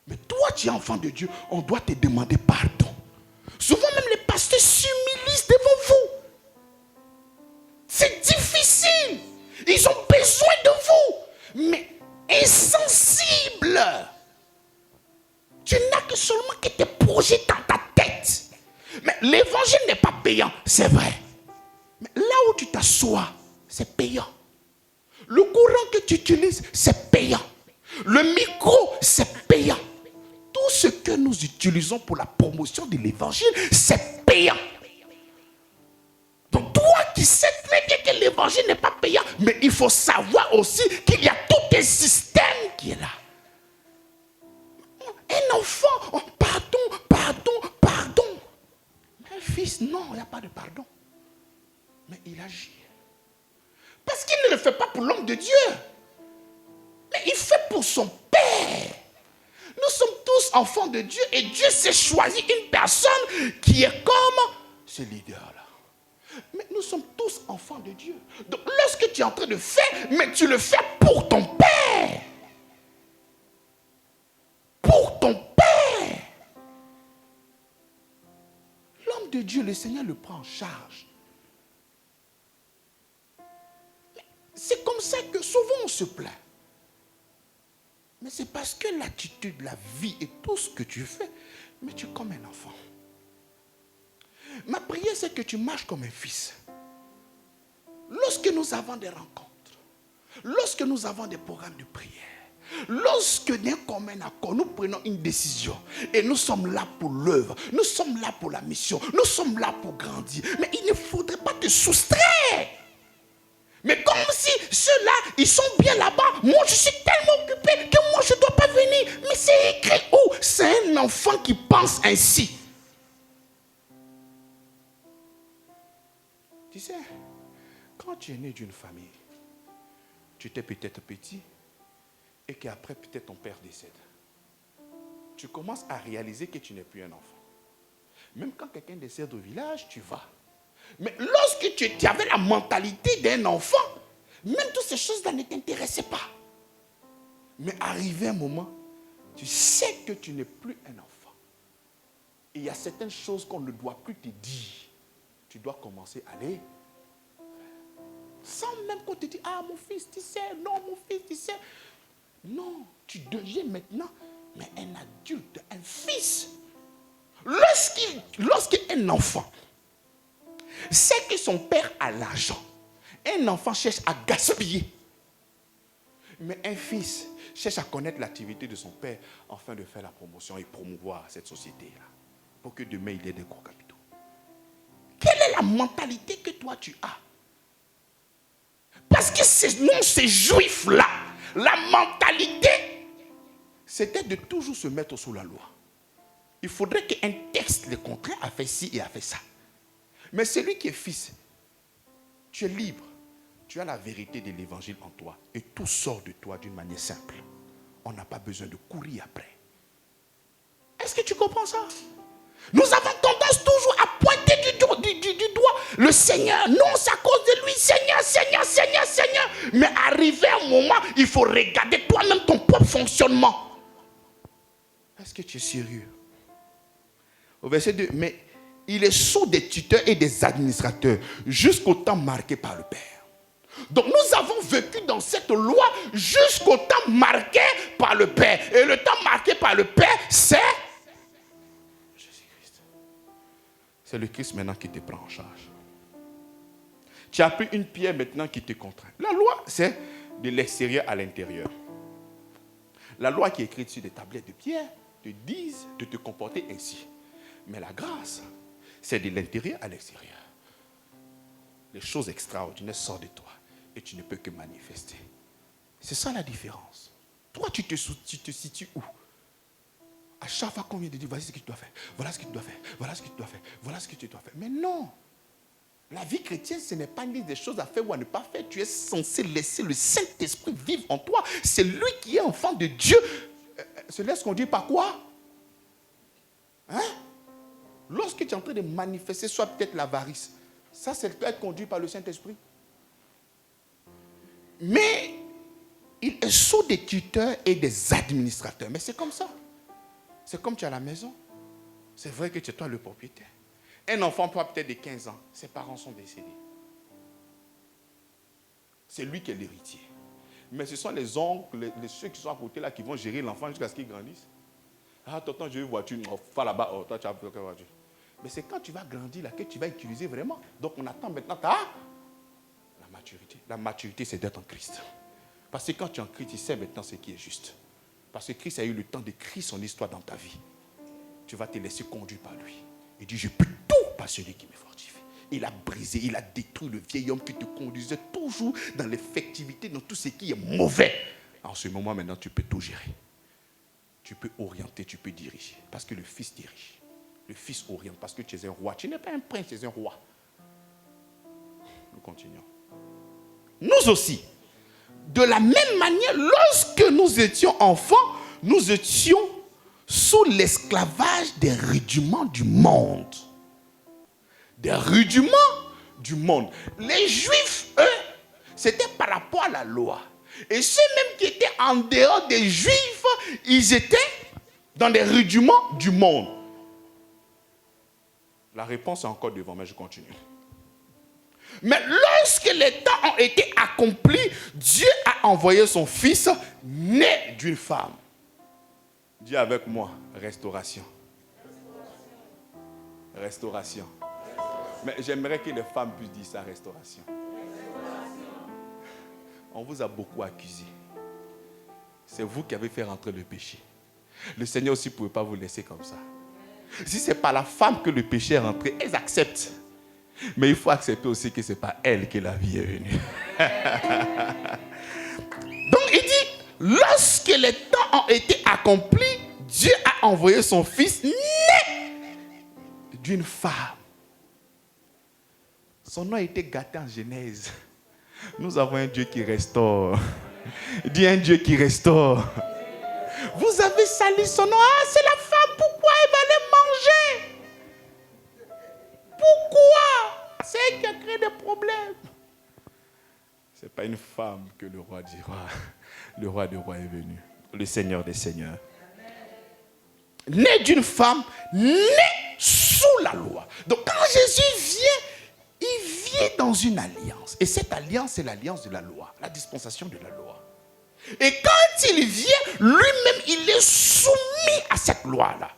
Mais toi, tu es enfant de Dieu, on doit te demander pardon. Souvent même les pasteurs s'humilient devant vous. C'est difficile. Ils ont besoin de vous. Mais insensible. Tu n'as que seulement que tes projets dans ta tête. Mais l'évangile n'est pas payant, c'est vrai. Mais là où tu t'assois, c'est payant. Le courant que tu utilises, c'est payant. Le micro, c'est payant. Tout ce que nous utilisons pour la promotion de l'évangile, c'est payant. Donc toi qui sais très bien que l'évangile n'est pas payant, mais il faut savoir aussi qu'il y a tout un système qui est là. Un enfant, oh, pardon. Un fils, non, il n'y a pas de pardon. Mais il agit. Parce qu'il ne le fait pas pour l'homme de Dieu. Mais il fait pour son Père. Nous sommes tous enfants de Dieu et Dieu s'est choisi une personne qui est comme ce leader-là. Mais nous sommes tous enfants de Dieu. Donc lorsque tu es en train de faire, mais tu le fais pour ton Père. Pour ton Père. L'homme de Dieu, le Seigneur le prend en charge. C'est comme ça que souvent on se plaint. Mais c'est parce que l'attitude, la vie et tout ce que tu fais, mais tu es comme un enfant. Ma prière, c'est que tu marches comme un fils. lorsque nous avons des rencontres, lorsque nous avons des programmes de prière, lorsque d'un commun accord, nous prenons une décision et nous sommes là pour l'œuvre, nous sommes là pour la mission, nous sommes là pour grandir. Mais il ne faudrait pas te soustraire. Mais comme si ceux-là, ils sont bien là-bas, moi je suis tellement occupé que moi je ne dois pas venir. Mais c'est écrit où? C'est un enfant qui pense ainsi. Tu sais, quand tu es né d'une famille, tu étais peut-être petit, et qu'après peut-être ton père décède, tu commences à réaliser que tu n'es plus un enfant. Même quand quelqu'un décède au village, tu vas. Mais lorsque tu avais la mentalité d'un enfant, même toutes ces choses-là ne t'intéressaient pas. Mais arrivé un moment, tu sais que tu n'es plus un enfant. Et il y a certaines choses qu'on ne doit plus te dire. Tu dois commencer à aller. Sans même qu'on te dise, ah mon fils, tu sais, non mon fils, tu sais. Non, tu deviens maintenant mais un adulte, un fils. Lorsqu'un enfant sait que son père a l'argent, un enfant cherche à gaspiller. Mais un fils cherche à connaître l'activité de son père afin de faire la promotion et promouvoir cette société-là. Pour que demain il ait des gros capitaux. Quelle est la mentalité que toi tu as? Parce que ces juifs-là, la mentalité, c'était de toujours se mettre sous la loi. Il faudrait qu'un texte les contraint à faire ci et à faire ça. Mais celui qui est fils, tu es libre. Tu as la vérité de l'évangile en toi. Et tout sort de toi d'une manière simple. On n'a pas besoin de courir après. Est-ce que tu comprends ça? Nous avons tendance toujours à pointer du doigt le Seigneur. Non, c'est à cause de lui. Seigneur, Seigneur, Seigneur, Seigneur. Mais arrivé un moment, il faut regarder toi-même ton propre fonctionnement. Est-ce que tu es sérieux? Au verset 2, mais il est sous des tuteurs et des administrateurs jusqu'au temps marqué par le Père. Donc nous avons vécu dans cette loi jusqu'au temps marqué par le Père. Et le temps marqué par le Père, c'est Jésus-Christ. C'est le Christ maintenant qui te prend en charge. Tu as pris une pierre maintenant qui te contraint. La loi, c'est de l'extérieur à l'intérieur. La loi qui est écrite sur des tablettes de pierre te dit de te comporter ainsi. Mais la grâce, c'est de l'intérieur à l'extérieur. Les choses extraordinaires sortent de toi et tu ne peux que manifester. C'est ça la différence. Toi, tu te situes où? À chaque fois qu'on vient de dire, voici ce que tu dois faire, voilà ce que tu dois faire, voilà ce que tu dois faire, voilà ce que tu dois faire. Mais non. La vie chrétienne, ce n'est pas une liste des choses à faire ou à ne pas faire. Tu es censé laisser le Saint-Esprit vivre en toi. C'est lui qui est enfant de Dieu. Se laisse conduire par quoi? Hein? Lorsque tu es en train de manifester, soit peut-être l'avarice, ça, peut être conduit par le Saint-Esprit. Mais il est sous des tuteurs et des administrateurs. Mais c'est comme ça. C'est comme tu es à la maison. C'est vrai que tu es toi le propriétaire. Un enfant peut-être de 15 ans, ses parents sont décédés. C'est lui qui est l'héritier. Mais ce sont les oncles, ceux qui sont à côté là, qui vont gérer l'enfant jusqu'à ce qu'il grandisse. Ah, tonton, j'ai eu une voiture, va là-bas, oh, toi tu as pris quelle voiture? Mais c'est quand tu vas grandir là que tu vas utiliser vraiment. Donc on attend maintenant la maturité. La maturité, c'est d'être en Christ. Parce que quand tu es en Christ, tu sais maintenant ce qui est juste. Parce que Christ a eu le temps d'écrire son histoire dans ta vie. Tu vas te laisser conduire par lui. Il dit, je peux tout par celui qui me fortifie. Il a brisé, il a détruit le vieil homme qui te conduisait toujours dans l'effectivité, dans tout ce qui est mauvais. En ce moment, maintenant, tu peux tout gérer. Tu peux orienter, tu peux diriger. Parce que le Fils dirige. Le Fils oriente parce que tu es un roi. Tu n'es pas un prince, tu es un roi. Nous continuons. Nous aussi, de la même manière, lorsque nous étions enfants, nous étions sous l'esclavage des rudiments du monde. Des rudiments du monde. Les Juifs, eux, c'était par rapport à la loi. Et ceux-mêmes qui étaient en dehors des Juifs, ils étaient dans les rudiments du monde. La réponse est encore devant, mais je continue. Mais lorsque les temps ont été accomplis, Dieu a envoyé son Fils né d'une femme. Dis avec moi, restauration. Restauration. Mais j'aimerais que les femmes puissent dire ça, restauration. On vous a beaucoup accusé. C'est vous qui avez fait rentrer le péché. Le Seigneur aussi ne pouvait pas vous laisser comme ça. Si ce n'est pas la femme que le péché est rentré, elles acceptent. Mais il faut accepter aussi que ce n'est pas elle que la vie est venue. Donc il dit, lorsque les temps ont été accomplis, Dieu a envoyé son fils né d'une femme. Son nom a été gâté en Genèse. Nous avons un Dieu qui restaure. Dis un Dieu qui restaure. Vous avez sali son nom. Ah, c'est la femme. Pourquoi elle va aller manger? Pourquoi? C'est elle qui a créé des problèmes. Ce n'est pas une femme que le roi dira. Le roi des rois est venu. Le Seigneur des seigneurs. Né d'une femme, né sous la loi. Donc quand Jésus vient, il vient dans une alliance. Et cette alliance, c'est l'alliance de la loi, la dispensation de la loi. Et quand il vient, lui-même, il est soumis à cette loi-là.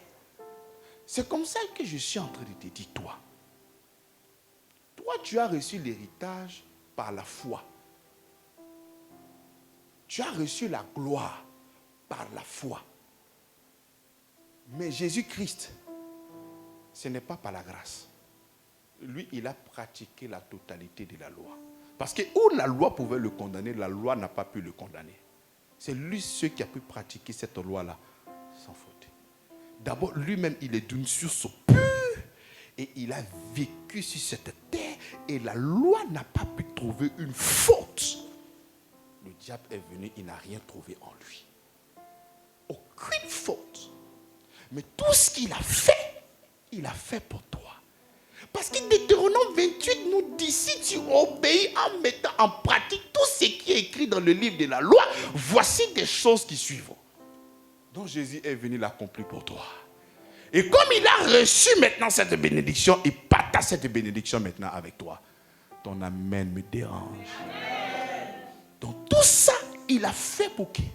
C'est comme ça que je suis en train de te dire, toi, tu as reçu l'héritage par la foi. Tu as reçu la gloire par la foi. Mais Jésus-Christ, ce n'est pas par la grâce. Lui, il a pratiqué la totalité de la loi. Parce que où la loi pouvait le condamner, la loi n'a pas pu le condamner. C'est lui ceux qui a pu pratiquer cette loi-là sans faute. D'abord, lui-même, il est d'une source pure et il a vécu sur cette terre et la loi n'a pas pu trouver une faute. Le diable est venu, il n'a rien trouvé en lui. Aucune faute. Mais tout ce qu'il a fait pour toi. Parce que Deutéronome 28 nous dit, si tu obéis en mettant en pratique tout ce qui est écrit dans le livre de la loi, voici des choses qui suivront. Donc Jésus est venu l'accomplir pour toi. Et comme il a reçu maintenant cette bénédiction, il partage cette bénédiction maintenant avec toi. Ton amen me dérange. Donc tout ça, il a fait pour qui?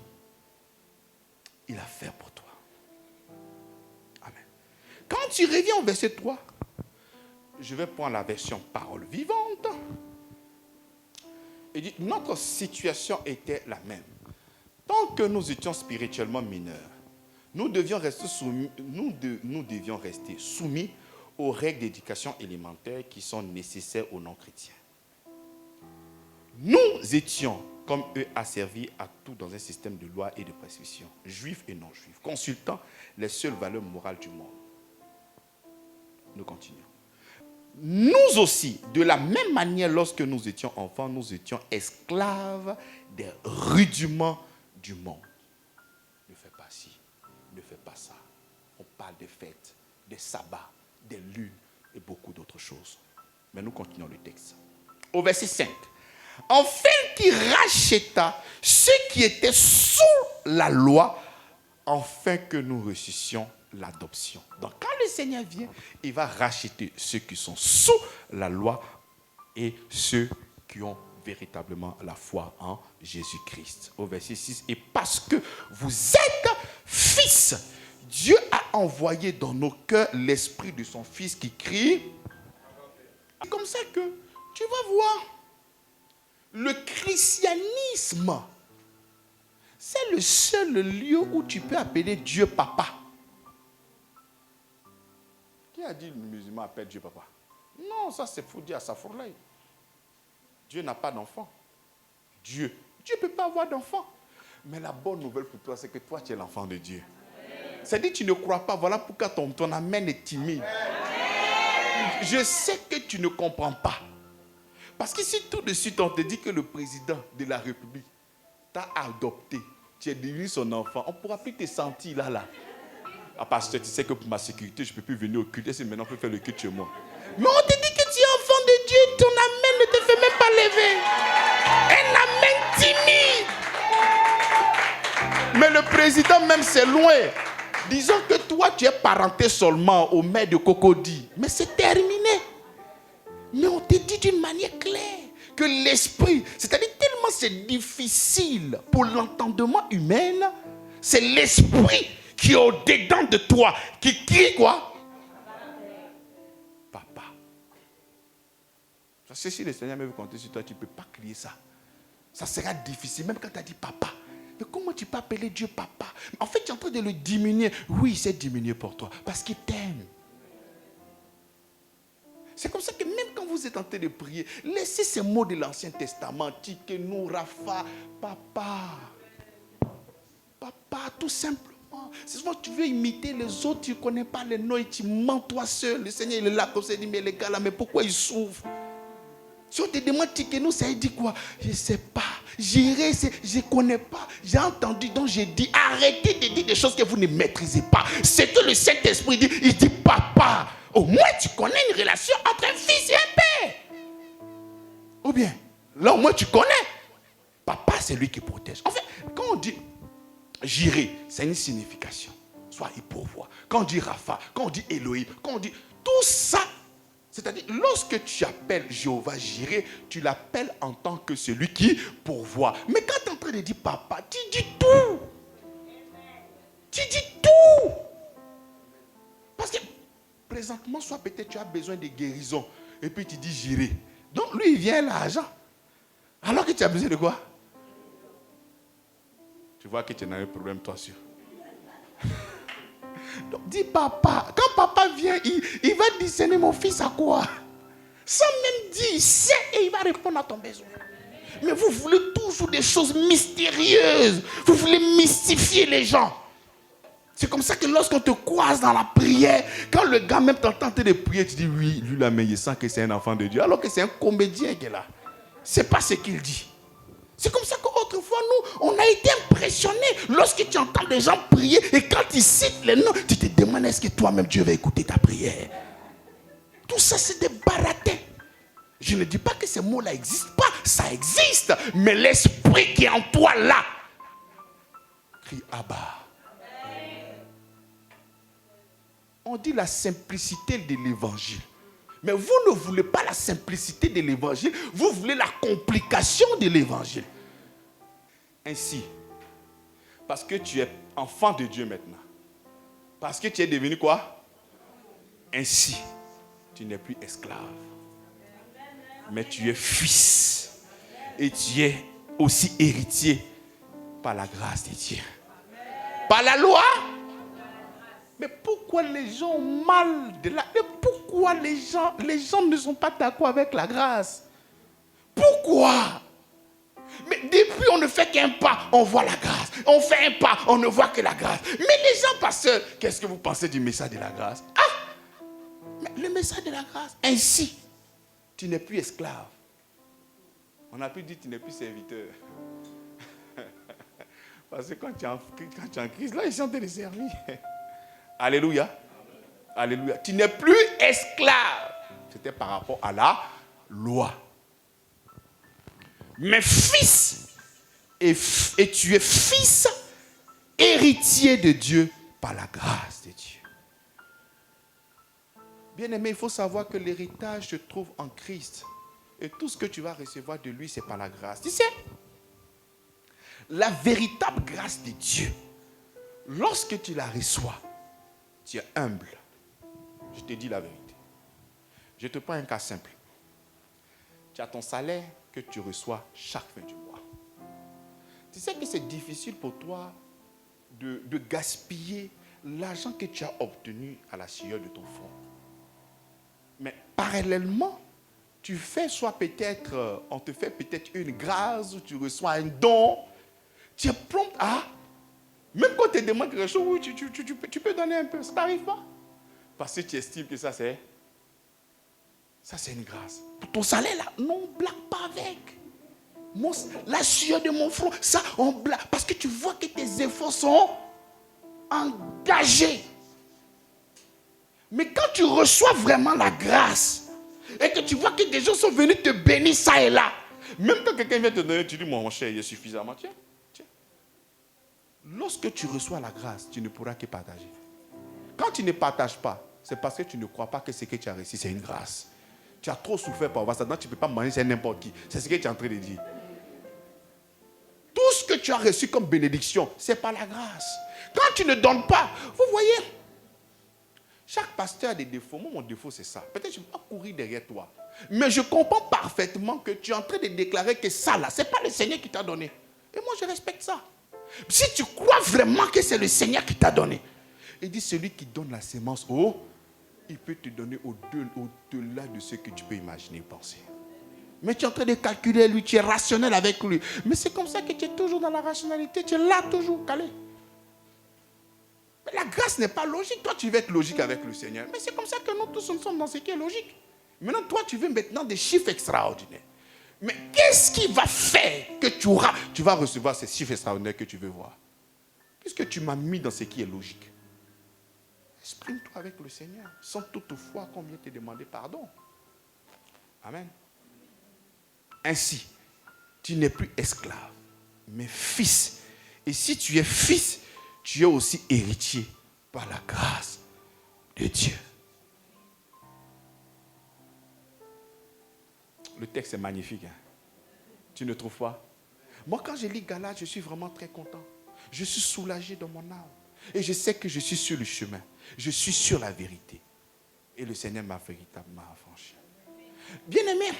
Il a fait pour toi. Amen. Quand tu reviens au verset 3, je vais prendre la version parole vivante. Il dit, notre situation était la même. Tant que nous étions spirituellement mineurs, nous devions rester soumis aux règles d'éducation élémentaire qui sont nécessaires aux non-chrétiens. Nous étions, comme eux, asservis à tout dans un système de loi et de prescription, juifs et non-juifs, consultant les seules valeurs morales du monde. Nous continuons. Nous aussi, de la même manière, lorsque nous étions enfants, nous étions esclaves des rudiments du monde. Ne fais pas ci, ne fais pas ça. On parle des fêtes, des sabbats, des lunes et beaucoup d'autres choses. Mais nous continuons le texte. Au verset 5. Enfin qui racheta ceux qui étaient sous la loi, afin que nous reçussions l'adoption. Donc quand le Seigneur vient, il va racheter ceux qui sont sous la loi et ceux qui ont véritablement la foi en Jésus-Christ. Au verset 6, et parce que vous êtes fils, Dieu a envoyé dans nos cœurs l'esprit de son fils qui crie. C'est comme ça que tu vas voir le christianisme. C'est le seul lieu où tu peux appeler Dieu papa. Qui a dit le musulman appelle Dieu papa? Non, ça c'est fou dire à sa fourlaille. Dieu n'a pas d'enfant. Dieu ne peut pas avoir d'enfant. Mais la bonne nouvelle pour toi, c'est que toi, tu es l'enfant de Dieu. C'est-à-dire que tu ne crois pas. Voilà pourquoi ton amène est timide. Je sais que tu ne comprends pas. Parce que si tout de suite on te dit que le président de la République t'a adopté, tu es devenu son enfant, on ne pourra plus te sentir là. Ah, pasteur, tu sais que pour ma sécurité, je ne peux plus venir au culte. Et maintenant, on peut faire le culte chez moi. Mais on te dit que tu es enfant de Dieu, ton amène ne te fait même pas lever. Un amène timide. Mais le président même, c'est loin. Disons que toi, tu es parenté seulement au maire de Cocody. Mais c'est terminé. Mais on te dit d'une manière claire que l'esprit, c'est-à-dire tellement c'est difficile pour l'entendement humain, c'est l'esprit qui est au-dedans de toi, qui crie quoi? Papa. Parce que si le Seigneur veut compter sur toi, tu ne peux pas crier ça. Ça sera difficile, même quand tu as dit papa. Mais comment tu peux appeler Dieu papa? En fait, tu es en train de le diminuer. Oui, il s'est diminué pour toi, parce qu'il t'aime. C'est comme ça que même quand vous êtes en train de prier, laissez ces mots de l'Ancien Testament, Tikenu, Rapha, papa. Papa, tout simplement. C'est souvent que tu veux imiter les autres, tu ne connais pas les noms et tu mens toi seul. Le Seigneur, il est là comme ça, il dit, mais les gars là, mais pourquoi ils souffrent? Si on te demande Tikenu, ça dit quoi? Je ne sais pas. J'irai, je ne connais pas. J'ai entendu, donc j'ai dit, arrêtez de dire des choses que vous ne maîtrisez pas. C'est que le Saint-Esprit dit, il dit papa. Au moins tu connais une relation entre un fils et un père. Ou bien, là au moins tu connais. Papa, c'est lui qui protège. En fait, quand on dit j'irai, c'est une signification. Soit il pourvoit. Quand on dit Rapha, quand on dit Elohim, quand on dit tout ça, c'est-à-dire lorsque tu appelles Jéhovah Jireh, tu l'appelles en tant que celui qui pourvoit. Mais quand tu es en train de dire papa, tu dis tout. Tu dis tout. Parce que présentement, soit peut-être tu as besoin de guérison. Et puis tu dis Jireh. Donc lui, il vient l'argent. Alors que tu as besoin de quoi? Tu vois que tu as un problème, toi, sûr. Donc dis papa. Quand papa vient, il va discerner mon fils à quoi? Sans même dire, il sait et il va répondre à ton besoin. Mais vous voulez toujours des choses mystérieuses. Vous voulez mystifier les gens. C'est comme ça que lorsqu'on te croise dans la prière, quand le gars même t'entend de prier, tu dis oui, lui là, mais il sent que c'est un enfant de Dieu. Alors que c'est un comédien qui est là. C'est pas ce qu'il dit. C'est comme ça qu'autrefois, nous, on a été impressionnés lorsque tu entends des gens prier et quand ils citent les noms, tu te demandes est-ce que toi-même Dieu va écouter ta prière. Tout ça, c'est des baratins. Je ne dis pas que ces mots-là n'existent pas, ça existe, mais l'esprit qui est en toi là, crie Abba. On dit la simplicité de l'évangile. Mais vous ne voulez pas la simplicité de l'évangile, vous voulez la complication de l'évangile. Ainsi, parce que tu es enfant de Dieu maintenant, parce que tu es devenu quoi? Ainsi, tu n'es plus esclave, mais tu es fils. Et tu es aussi héritier par la grâce de Dieu. Par la loi. Mais pourquoi les gens ont mal de la... Mais pourquoi les gens ne sont pas d'accord avec la grâce? Pourquoi? Mais depuis on ne fait qu'un pas, on voit la grâce. On fait un pas, on ne voit que la grâce. Mais les gens, pasteurs, qu'est-ce que vous pensez du message de la grâce? Ah! Mais le message de la grâce, ainsi, tu n'es plus esclave. On a pu dire tu n'es plus serviteur. Parce que quand tu es en crise, là, ils sont en train de servir. Alléluia. Alléluia. Tu n'es plus esclave. C'était par rapport à la loi. Mais fils, et tu es fils, héritier de Dieu par la grâce de Dieu. Bien-aimé, il faut savoir que l'héritage se trouve en Christ. Et tout ce que tu vas recevoir de lui, c'est par la grâce. Tu sais, la véritable grâce de Dieu, lorsque tu la reçois, tu es humble. Je te dis la vérité. Je te prends un cas simple. Tu as ton salaire que tu reçois chaque fin du mois. Tu sais que c'est difficile pour toi de gaspiller l'argent que tu as obtenu à la sueur de ton front. Mais parallèlement, tu fais soit peut-être, on te fait peut-être une grâce, ou tu reçois un don. Tu es prompt à... Même quand tu te demandes quelque chose, oui, tu peux donner un peu. Ça t'arrive pas? Parce que tu estimes que ça c'est une grâce. Pour ton salaire là, non, on ne blague pas avec. La sueur de mon front, ça on blague. Parce que tu vois que tes efforts sont engagés. Mais quand tu reçois vraiment la grâce, et que tu vois que des gens sont venus te bénir ça et là, même quand quelqu'un vient te donner, tu dis mon cher, il est suffisamment. Tiens. Lorsque tu reçois la grâce, tu ne pourras que partager. Quand tu ne partages pas, c'est parce que tu ne crois pas que ce que tu as reçu, c'est une grâce. Tu as trop souffert pour avoir ça, donc tu ne peux pas manger c'est n'importe qui. C'est ce que tu es en train de dire. Tout ce que tu as reçu comme bénédiction, c'est par la grâce. Quand tu ne donnes pas, vous voyez, chaque pasteur a des défauts. Moi, mon défaut, c'est ça. Peut-être que je ne vais pas courir derrière toi. Mais je comprends parfaitement que tu es en train de déclarer que ça là, ce n'est pas le Seigneur qui t'a donné. Et moi je respecte ça. Si tu crois vraiment que c'est le Seigneur qui t'a donné, il dit celui qui donne la sémence il peut te donner au-delà de ce que tu peux imaginer et penser. Mais tu es en train de calculer lui, tu es rationnel avec lui. Mais c'est comme ça que tu es toujours dans la rationalité, tu es là toujours calé. Mais la grâce n'est pas logique. Toi, tu veux être logique avec le Seigneur. Mais c'est comme ça que nous tous nous sommes dans ce qui est logique. Maintenant, toi, tu veux maintenant des chiffres extraordinaires. Mais qu'est-ce qui va faire que tu vas recevoir ces chiffres extraordinaires que tu veux voir? Puisque tu m'as mis dans ce qui est logique. Exprime-toi avec le Seigneur, sans toutefois qu'on vienne te demander pardon. Amen. Ainsi, tu n'es plus esclave, mais fils. Et si tu es fils, tu es aussi héritier par la grâce de Dieu. Le texte est magnifique. Hein? Tu ne trouves pas? Moi, quand je lis Galates, je suis vraiment très content. Je suis soulagé dans mon âme. Et je sais que je suis sur le chemin. Je suis sur la vérité. Et le Seigneur m'a véritablement affranchi. Bien-aimé,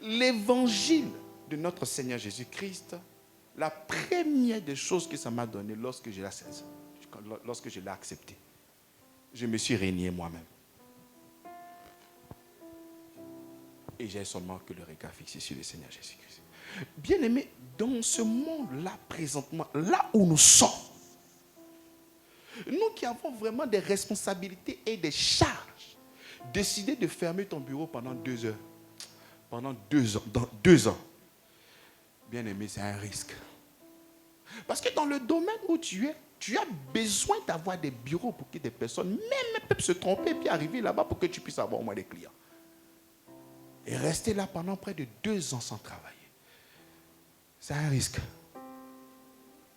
l'évangile de notre Seigneur Jésus-Christ, la première des choses que ça m'a donné lorsque je l'ai accepté, je me suis régné moi-même. Et j'ai seulement que le regard fixé sur le Seigneur Jésus-Christ. Bien-aimé, dans ce monde-là, présentement, là où nous sommes, nous qui avons vraiment des responsabilités et des charges, décider de fermer ton bureau pendant 2 heures, pendant 2 ans, dans 2 ans, bien aimé, c'est un risque. Parce que dans le domaine où tu es, tu as besoin d'avoir des bureaux pour que des personnes, même peuvent se tromper et puis arriver là-bas pour que tu puisses avoir au moins des clients. Et rester là pendant près de 2 ans sans travailler, c'est un risque.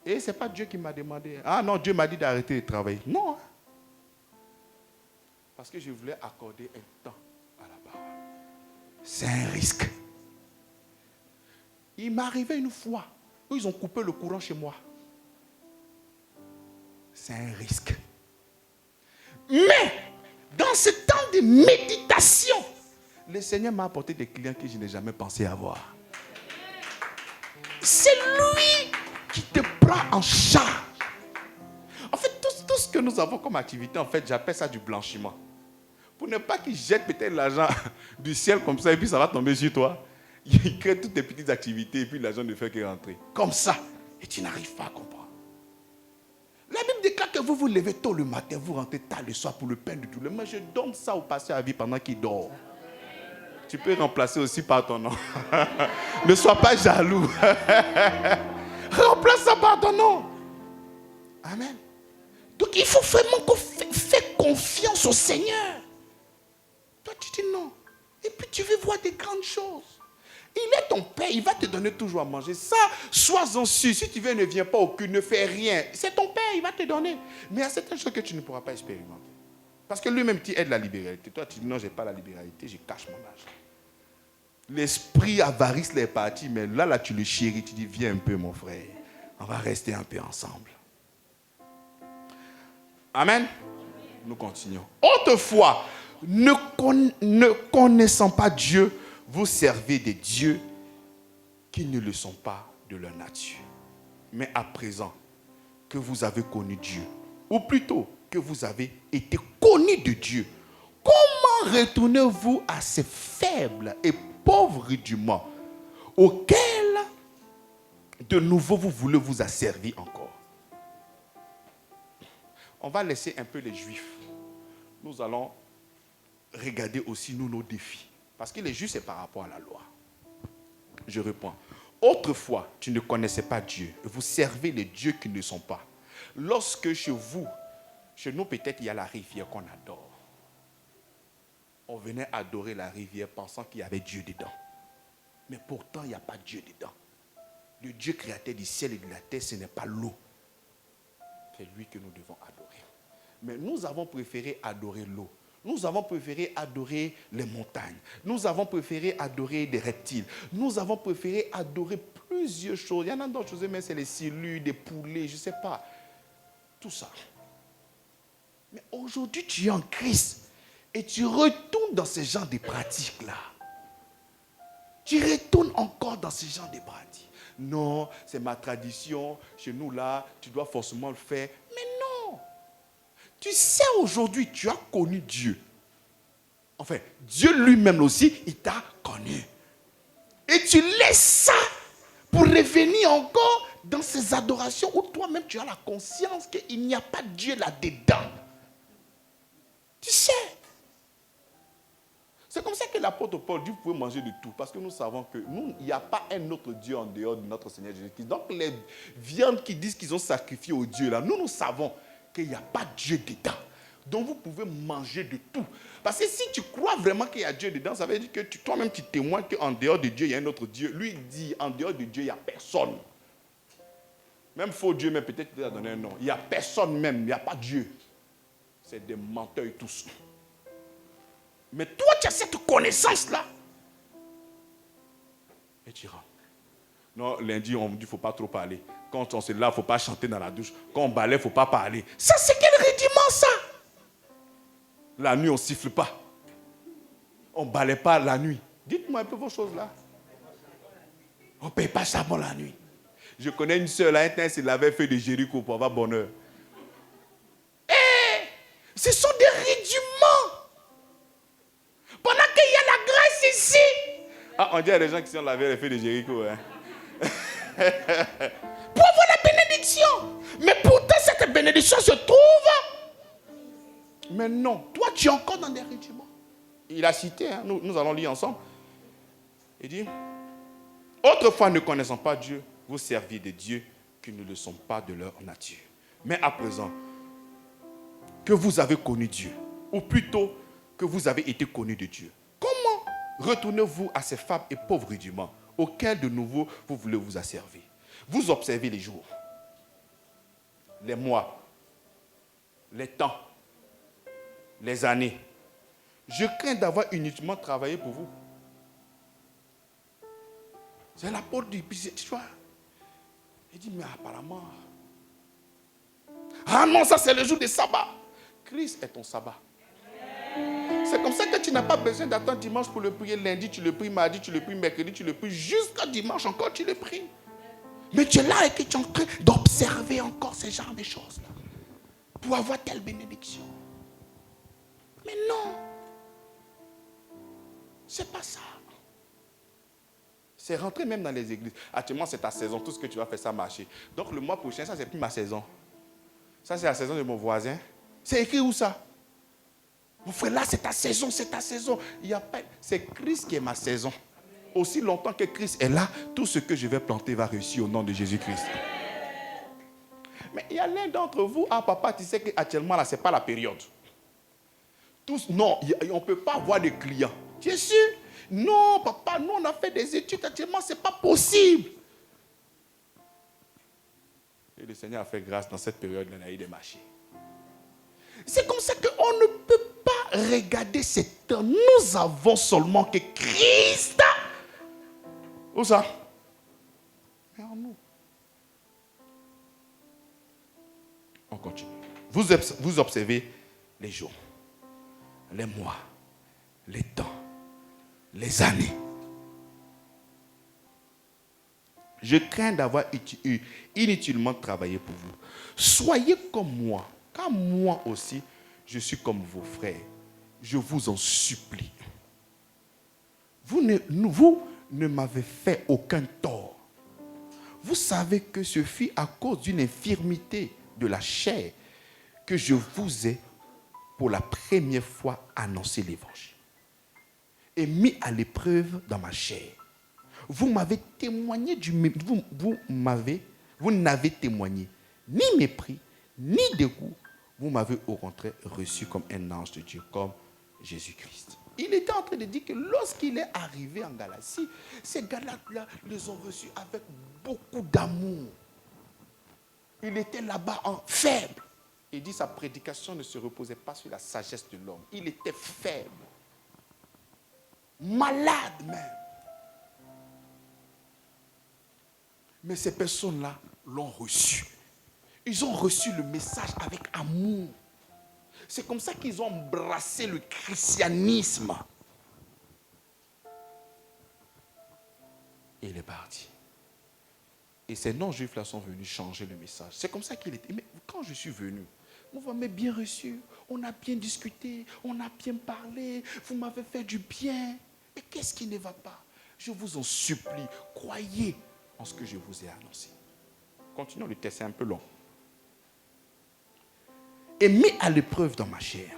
Et ce n'est pas Dieu qui m'a demandé. Ah non, Dieu m'a dit d'arrêter de travailler. Non. Parce que je voulais accorder un temps à la parole. C'est un risque. Il m'est arrivé une fois où ils ont coupé le courant chez moi. C'est un risque. Mais, dans ce temps de méditation, le Seigneur m'a apporté des clients que je n'ai jamais pensé avoir. C'est lui qui te prend en charge. En fait, tout ce que nous avons comme activité, en fait, j'appelle ça du blanchiment. Pour ne pas qu'il jette peut-être l'argent du ciel comme ça et puis ça va tomber sur toi. Il crée toutes tes petites activités et puis l'argent ne fait que rentrer. Comme ça. Et tu n'arrives pas à comprendre. La Bible déclare que vous vous levez tôt le matin, vous rentrez tard le soir pour le pain de tout le monde. Je donne ça au pasteur à vie pendant qu'il dort. Tu peux remplacer aussi par ton nom. Ne sois pas jaloux. Remplace ça par ton nom. Amen. Donc il faut vraiment qu'on fait confiance au Seigneur. Toi tu dis non. Et puis tu veux voir des grandes choses. Il est ton Père, il va te donner toujours à manger. Ça, sois-en sûr. Si tu veux, ne viens pas au culte, ne fais rien. C'est ton Père, il va te donner. Mais il y a certaines choses que tu ne pourras pas expérimenter. Parce que lui-même, tu aides la libéralité. Toi, tu dis non, je n'ai pas la libéralité, je cache mon âge. L'esprit avarice est parti, mais là, tu le chéris, tu dis, viens un peu, mon frère. On va rester un peu ensemble. Amen. Nous continuons. Autrefois, ne connaissant pas Dieu, vous servez des dieux qui ne le sont pas de leur nature. Mais à présent que vous avez connu Dieu, ou plutôt que vous avez été connus de Dieu, comment retournez-vous à ces faibles et pauvres rudiments auxquels de nouveau vous voulez vous asservir encore? On va laisser un peu les Juifs. Nous allons regarder aussi nos défis. Parce que les Juifs, c'est par rapport à la loi. Je réponds. Autrefois, tu ne connaissais pas Dieu. Vous servez les dieux qui ne sont pas. Lorsque chez nous peut-être, il y a la rivière qu'on adore. On venait adorer la rivière pensant qu'il y avait Dieu dedans. Mais pourtant, il n'y a pas Dieu dedans. Le Dieu créateur du ciel et de la terre, ce n'est pas l'eau. C'est lui que nous devons adorer. Mais nous avons préféré adorer l'eau. Nous avons préféré adorer les montagnes. Nous avons préféré adorer des reptiles. Nous avons préféré adorer plusieurs choses. Il y en a d'autres choses, mais c'est les cellules, des poulets, je ne sais pas. Tout ça. Mais aujourd'hui, tu es en Christ et tu retournes dans ce genre de pratiques-là. Tu retournes encore dans ce genre de bradis. Non, c'est ma tradition. Chez nous, là, tu dois forcément le faire. Mais non. Tu sais, aujourd'hui, tu as connu Dieu. Enfin, Dieu lui-même aussi, il t'a connu. Et tu laisses ça pour revenir encore dans ces adorations où toi-même, tu as la conscience qu'il n'y a pas Dieu là-dedans. Tu sais. C'est comme ça que l'apôtre Paul dit, vous pouvez manger de tout. Parce que nous savons que nous, il n'y a pas un autre Dieu en dehors de notre Seigneur Jésus-Christ. Donc les viandes qui disent qu'ils ont sacrifié au Dieu, là, nous savons qu'il n'y a pas Dieu dedans. Donc vous pouvez manger de tout. Parce que si tu crois vraiment qu'il y a Dieu dedans, ça veut dire que toi-même tu témoignes qu'en dehors de Dieu, il y a un autre Dieu. Lui, il dit, en dehors de Dieu, il n'y a personne. Même faux Dieu, mais peut-être qu'il a donné un nom. Il n'y a personne même, il n'y a pas Dieu. C'est des menteurs tous. Mais toi, tu as cette connaissance-là. Et tu rentres. Non, lundi, on me dit qu'il ne faut pas trop parler. Quand on se lave, il ne faut pas chanter dans la douche. Quand on balaie, il ne faut pas parler. Ça, c'est quel rudiment, ça? La nuit, on ne siffle pas. On ne balaie pas la nuit. Dites-moi un peu vos choses là. On ne paye pas charbon la nuit. Je connais une soeur, là, un temps, elle l'avait fait de Jéricho pour avoir bonheur. Ce sont des rudiments. Pendant qu'il y a la grâce ici. Ah, on dirait des gens qui sont lavés les feux de Jéricho. Hein. Pour avoir la bénédiction. Mais pourtant, cette bénédiction se trouve. Mais non, toi, tu es encore dans des rudiments. Il a cité, hein, nous allons lire ensemble. Il dit, autrefois, ne connaissant pas Dieu, vous serviez des dieux qui ne le sont pas de leur nature. Mais à présent, que vous avez connu Dieu, ou plutôt que vous avez été connu de Dieu, comment retournez-vous à ces faibles et pauvres rudiments auxquels de nouveau vous voulez vous asservir? Vous observez les jours, les mois, les temps, les années. Je crains d'avoir inutilement travaillé pour vous. C'est l'apôtre du vois. Il dit, mais apparemment... Ah non, ça c'est le jour du sabbat. Christ est ton sabbat. C'est comme ça que tu n'as pas besoin d'attendre dimanche pour le prier. Lundi, tu le pries, mardi, tu le pries, mercredi, tu le pries, jusqu'à dimanche encore, tu le pries. Mais tu es là et que tu es en train d'observer encore ce genre de choses-là. Pour avoir telle bénédiction. Mais non. C'est pas ça. C'est rentrer même dans les églises. Actuellement, c'est ta saison. Tout ce que tu vas faire, ça marcher. Donc, le mois prochain, ça, c'est plus ma saison. Ça, c'est la saison de mon voisin. C'est écrit où ça? Mon frère, là, c'est ta saison, c'est ta saison. Il y a pas... C'est Christ qui est ma saison. Aussi longtemps que Christ est là, tout ce que je vais planter va réussir au nom de Jésus-Christ. Mais il y a l'un d'entre vous, ah papa, tu sais qu'actuellement, là, ce n'est pas la période. Tous, non, on ne peut pas avoir de clients. Tu es sûr? Non, papa, nous, on a fait des études, actuellement, ce n'est pas possible. Et le Seigneur a fait grâce dans cette période, il a eu des marchés. C'est comme ça qu'on ne peut pas regarder ce temps. Nous avons seulement que Christ. Où ça? Mais en nous. On continue. Vous observez les jours, les mois, les temps, les années. Je crains d'avoir inutilement travaillé pour vous. Soyez comme moi, car moi aussi, je suis comme vos frères. Je vous en supplie. Vous ne m'avez fait aucun tort. Vous savez que ce fut à cause d'une infirmité de la chair que je vous ai pour la première fois annoncé l'évangile et mis à l'épreuve dans ma chair. Vous m'avez témoigné vous n'avez témoigné ni mépris, ni dégoût. Vous m'avez au contraire reçu comme un ange de Dieu, comme Jésus-Christ. Il était en train de dire que lorsqu'il est arrivé en Galatie, ces Galates-là les ont reçus avec beaucoup d'amour. Il était là-bas en faible. Il dit que sa prédication ne se reposait pas sur la sagesse de l'homme. Il était faible. Malade même. Mais ces personnes-là l'ont reçu. Ils ont reçu le message avec amour. C'est comme ça qu'ils ont embrassé le christianisme. Et il est parti. Et ces non-juifs-là sont venus changer le message. C'est comme ça qu'il était. Mais quand je suis venu, vous m'avez bien reçu, on a bien discuté, on a bien parlé, vous m'avez fait du bien. Et qu'est-ce qui ne va pas? Je vous en supplie, croyez en ce que je vous ai annoncé. Continuons le texte, c'est un peu long. Et mis à l'épreuve dans ma chair,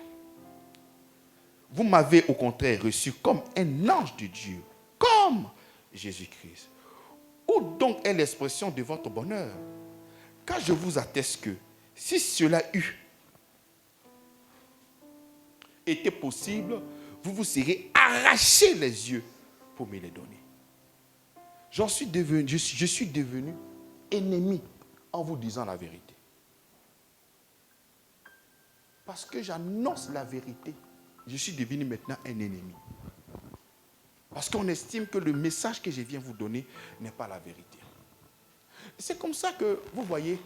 vous m'avez au contraire reçu comme un ange de Dieu, comme Jésus-Christ. Où donc est l'expression de votre bonheur? Car je vous atteste que si cela eût été possible, vous vous serez arraché les yeux pour me les donner. Je suis devenu ennemi en vous disant la vérité. Parce que j'annonce la vérité, je suis devenu maintenant un ennemi. Parce qu'on estime que le message que je viens vous donner n'est pas la vérité. C'est comme ça que, vous voyez,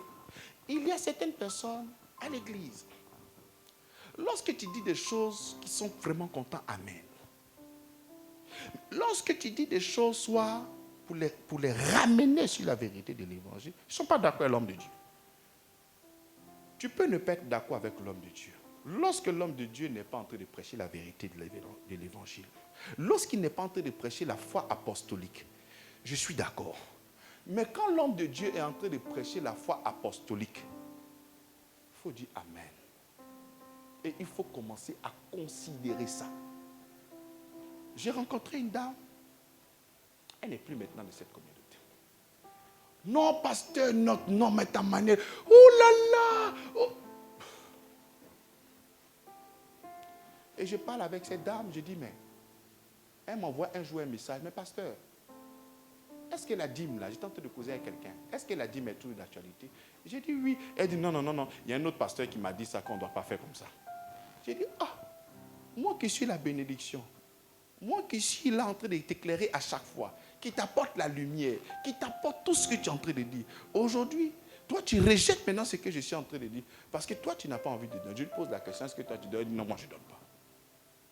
il y a certaines personnes à l'église. Lorsque tu dis des choses qui sont vraiment contents, amen. Lorsque tu dis des choses, soit pour les ramener sur la vérité de l'évangile, ils ne sont pas d'accord avec l'homme de Dieu. Tu peux ne pas être d'accord avec l'homme de Dieu. Lorsque l'homme de Dieu n'est pas en train de prêcher la vérité de l'évangile, lorsqu'il n'est pas en train de prêcher la foi apostolique, je suis d'accord. Mais quand l'homme de Dieu est en train de prêcher la foi apostolique, il faut dire amen. Et il faut commencer à considérer ça. J'ai rencontré une dame, elle n'est plus maintenant de cette communauté. Non, pasteur, non, mais ta manière. Oh là là! Oh. Et je parle avec cette dame, je dis, mais elle m'envoie un jour un message, mais pasteur, est-ce que la dîme là, j'étais en train de causer avec quelqu'un, est-ce que la dîme est toujours d'actualité? J'ai dit oui. Elle dit non, il y a un autre pasteur qui m'a dit ça, qu'on ne doit pas faire comme ça. J'ai dit, moi qui suis la bénédiction, moi qui suis là en train de t'éclairer à chaque fois, qui t'apporte la lumière, qui t'apporte tout ce que tu es en train de dire. Aujourd'hui, toi tu rejettes maintenant ce que je suis en train de dire, parce que toi tu n'as pas envie de donner. Je te pose la question, est-ce que toi tu donnes? Elle dit non, moi je ne donne pas.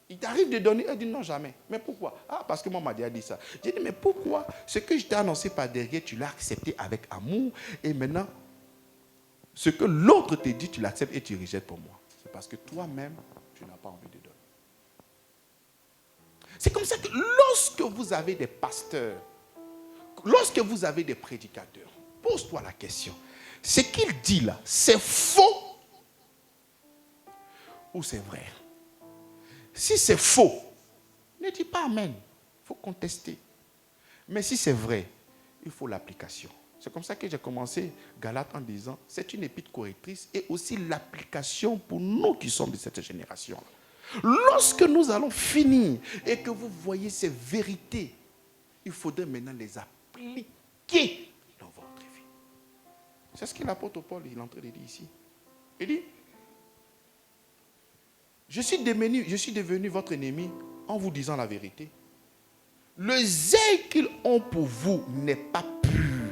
Il t'arrive de donner, elle dit non, jamais. Mais pourquoi? Parce que moi, m'a dit ça. J'ai dit, mais pourquoi? Ce que je t'ai annoncé par derrière, tu l'as accepté avec amour. Et maintenant, ce que l'autre te dit, tu l'acceptes et tu rejettes pour moi. C'est parce que toi-même, tu n'as pas envie de donner. C'est comme ça que lorsque vous avez des pasteurs, lorsque vous avez des prédicateurs, pose-toi la question. Ce qu'il dit là, c'est faux ou c'est vrai? Si c'est faux, ne dis pas amen. Il faut contester. Mais si c'est vrai, il faut l'application. C'est comme ça que j'ai commencé Galates en disant, c'est une épître correctrice et aussi l'application pour nous qui sommes de cette génération. Lorsque nous allons finir et que vous voyez ces vérités, il faudrait maintenant les appliquer dans votre vie. C'est ce que l'apôtre Paul est en train de dire ici. Il dit, je suis devenu votre ennemi en vous disant la vérité. Le zèle qu'ils ont pour vous n'est pas pur,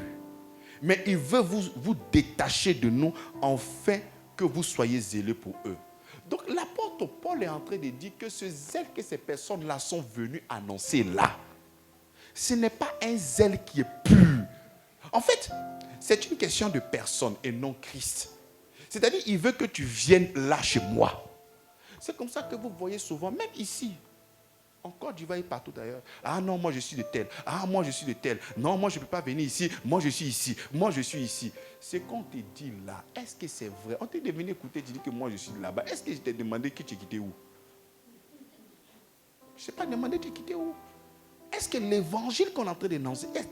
mais ils veulent vous détacher de nous afin que vous soyez zélés pour eux. Donc l'apôtre Paul est en train de dire que ce zèle que ces personnes-là sont venues annoncer là, ce n'est pas un zèle qui est pur. En fait, c'est une question de personne et non Christ. C'est-à-dire, il veut que tu viennes là chez moi. C'est comme ça que vous voyez souvent, même ici, en Côte d'Ivoire et partout d'ailleurs. Ah non, moi je suis de tel. Ah, moi je suis de tel. Non, moi je ne peux pas venir ici. Moi je suis ici. Moi je suis ici. Ce qu'on te dit là, est-ce que c'est vrai? On t'est venu écouter, tu dis que moi je suis là-bas. Est-ce que je t'ai demandé que tu quittais où? Je ne t'ai pas demandé de quitter où? Est-ce que l'évangile qu'on est en train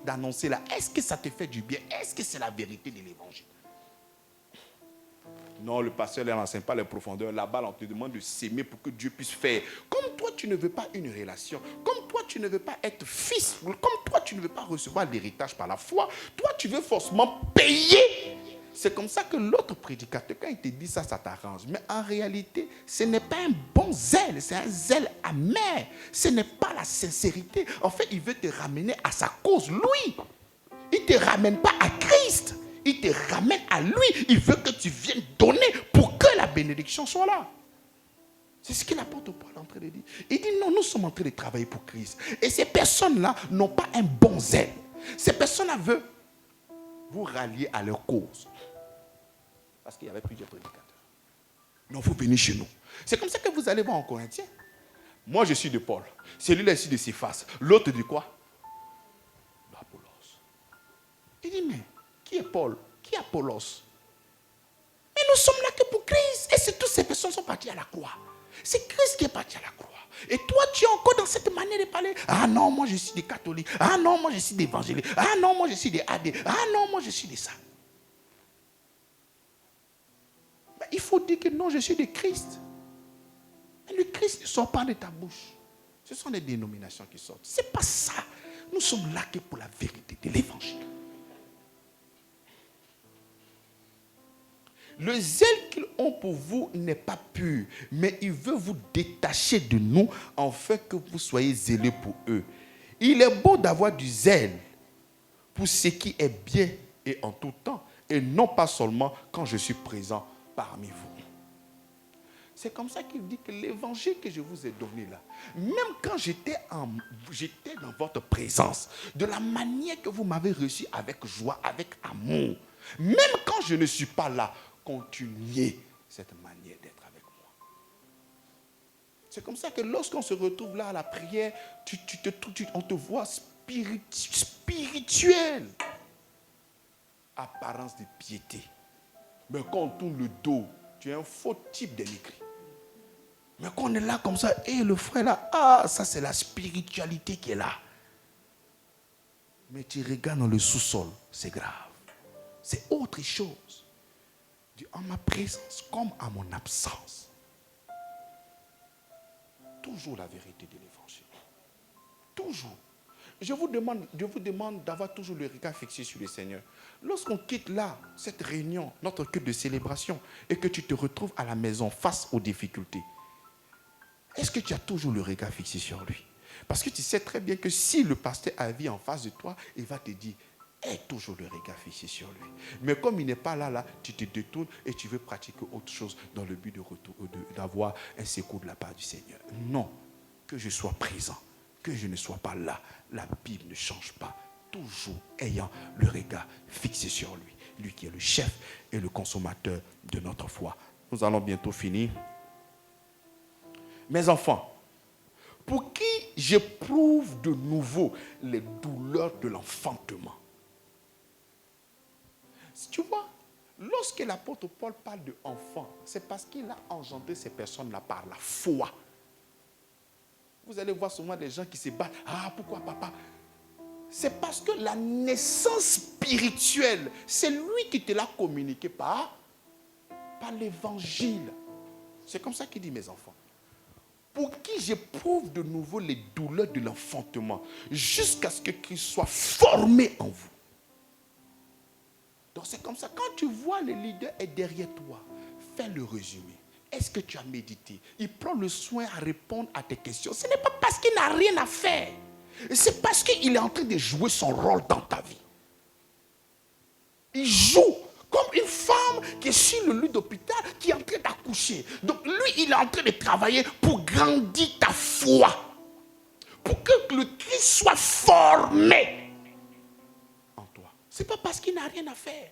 d'annoncer là, est-ce que ça te fait du bien? Est-ce que c'est la vérité de l'évangile? Non, le pasteur n'enseigne pas les profondeurs. Là-bas, on te demande de s'aimer pour que Dieu puisse faire. Comme toi, tu ne veux pas une relation. Comme toi, tu ne veux pas être fils. Comme toi, tu ne veux pas recevoir l'héritage par la foi. Toi, tu veux forcément payer. C'est comme ça que l'autre prédicateur, quand il te dit ça, ça t'arrange. Mais en réalité, ce n'est pas un bon zèle. C'est un zèle amer. Ce n'est pas la sincérité. En fait, il veut te ramener à sa cause, lui. Il ne te ramène pas à Christ. Il te ramène à lui. Il veut que tu viennes donner pour que la bénédiction soit là. C'est ce que l'apôtre Paul est en train de dire. Il dit non, nous sommes en train de travailler pour Christ. Et ces personnes-là n'ont pas un bon zèle. Ces personnes-là veulent vous rallier à leur cause. Parce qu'il y avait plusieurs prédicateurs. Non, vous venez chez nous. C'est comme ça que vous allez voir en Corinthiens. Moi, je suis de Paul. Celui-là ici de Céphas. L'autre dit quoi? D'Apollos. Il dit, mais qui est Paul? Qui est Apollos? Mais nous sommes là que pour Christ. Et c'est toutes ces personnes sont parties à la croix. C'est Christ qui est parti à la croix. Et toi, tu es encore dans cette manière de parler. Ah non, moi je suis des catholiques. Ah non, moi je suis des évangéliques. Ah non, moi je suis des AD. Ah non, moi je suis des ça. Mais il faut dire que non, je suis de Christ. Mais le Christ ne sort pas de ta bouche. Ce sont des dénominations qui sortent. Ce n'est pas ça. Nous sommes là que pour la vérité de l'évangile. Le zèle qu'ils ont pour vous n'est pas pur, mais il veut vous détacher de nous afin que vous soyez zélés pour eux. Il est beau d'avoir du zèle pour ce qui est bien et en tout temps, et non pas seulement quand je suis présent parmi vous. C'est comme ça qu'il dit que l'évangile que je vous ai donné là, même quand j'étais dans votre présence, de la manière que vous m'avez reçu avec joie, avec amour, même quand je ne suis pas là, continuez cette manière d'être avec moi. C'est comme ça que lorsqu'on se retrouve là à la prière, on te voit spirituel. Apparence de piété. Mais quand on tourne le dos, tu es un faux type d'émigré. Mais quand on est là comme ça, et le frère là, ah, ça c'est la spiritualité qui est là. Mais tu regardes dans le sous-sol, c'est grave. C'est autre chose. En ma présence comme à mon absence. Toujours la vérité de l'évangile. Toujours. Je vous demande d'avoir toujours le regard fixé sur le Seigneur. Lorsqu'on quitte là, cette réunion, notre culte de célébration, et que tu te retrouves à la maison face aux difficultés, est-ce que tu as toujours le regard fixé sur lui? Parce que tu sais très bien que si le pasteur a vie en face de toi, il va te dire, aie toujours le regard fixé sur lui. Mais comme il n'est pas là, tu te détournes et tu veux pratiquer autre chose dans le but d'avoir un secours de la part du Seigneur. Non, que je sois présent, que je ne sois pas là. La Bible ne change pas. Toujours ayant le regard fixé sur lui. Lui qui est le chef et le consommateur de notre foi. Nous allons bientôt finir. Mes enfants, pour qui j'éprouve de nouveau les douleurs de l'enfantement. Tu vois, lorsque l'apôtre Paul parle d'enfant, c'est parce qu'il a engendré ces personnes-là par la foi. Vous allez voir souvent des gens qui se battent. Ah, pourquoi papa? C'est parce que la naissance spirituelle, c'est lui qui te l'a communiqué par l'évangile. C'est comme ça qu'il dit, mes enfants. Pour qui j'éprouve de nouveau les douleurs de l'enfantement, jusqu'à ce que Christ soit formé en vous. Donc c'est comme ça, quand tu vois le leader est derrière toi, fais le résumé. Est-ce que tu as médité? Il prend le soin à répondre à tes questions. Ce n'est pas parce qu'il n'a rien à faire. C'est parce qu'il est en train de jouer son rôle dans ta vie. Il joue comme une femme qui est sur le lit d'hôpital, qui est en train d'accoucher. Donc lui, il est en train de travailler pour grandir ta foi. Pour que le Christ soit formé. Ce n'est pas parce qu'il n'a rien à faire.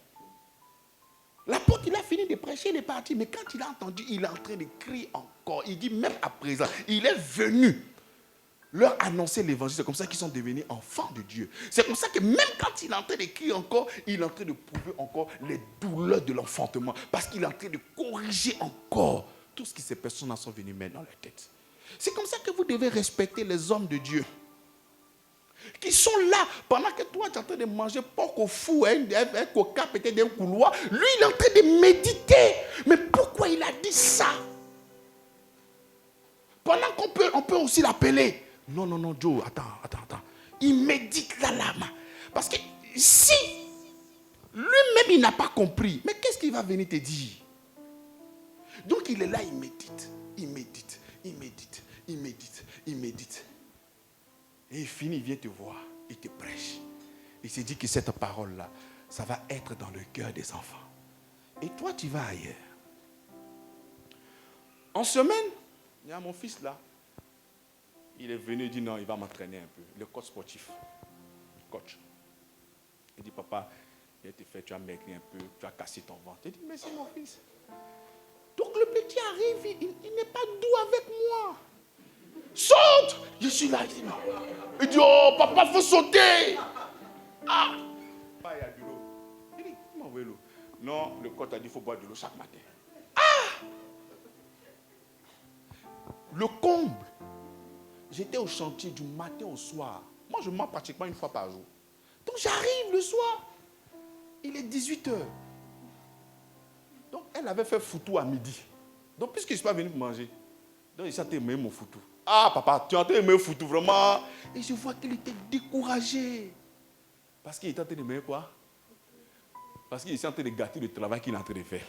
L'apôtre, il a fini de prêcher, il est parti. Mais quand il a entendu, il est en train de crier encore. Il dit, même à présent, il est venu leur annoncer l'évangile. C'est comme ça qu'ils sont devenus enfants de Dieu. C'est comme ça que même quand il est en train de crier encore, il est en train de prouver encore les douleurs de l'enfantement. Parce qu'il est en train de corriger encore tout ce que ces personnes sont venues mettre dans leur tête. C'est comme ça que vous devez respecter les hommes de Dieu. Qui sont là pendant que toi tu es en train de manger porc au four, un coca peut-être d'un couloir. Lui il est en train de méditer. Mais pourquoi il a dit ça? Pendant qu'on peut aussi l'appeler. Non, Joe, attends. Il médite là. Parce que si lui-même il n'a pas compris, mais qu'est-ce qu'il va venir te dire? Donc il est là, il médite. Et il finit, il vient te voir, il te prêche. Il se dit que cette parole-là, ça va être dans le cœur des enfants. Et toi, tu vas ailleurs. En semaine, il y a mon fils là. Il est venu, il dit non, il va m'entraîner un peu. Le coach sportif. Coach. Il dit, papa, il te fait, tu as maigri un peu, tu as cassé ton ventre. Il dit, mais c'est mon fils. Donc le petit arrive, il n'est pas doux avec moi. Saute! Je suis là. Il dit, oh, papa, il faut sauter. Ah! Papa, il y a de l'eau. Il dit, comment envoyer l'eau? Non, le corps t'a dit, il faut boire de l'eau chaque matin. Le comble. J'étais au chantier du matin au soir. Moi, je mange pratiquement une fois par jour. Donc, j'arrive le soir. Il est 18h. Donc, elle avait fait foutou à midi. Donc, puisque je ne suis pas venu pour manger, donc, il s'est aimé mon foutou. Ah, papa, tu as aimé mon foutou, vraiment. Et je vois qu'il était découragé. Parce qu'il était en train de m'aimer quoi? Parce qu'il était en train de gâter le travail qu'il est en train de faire.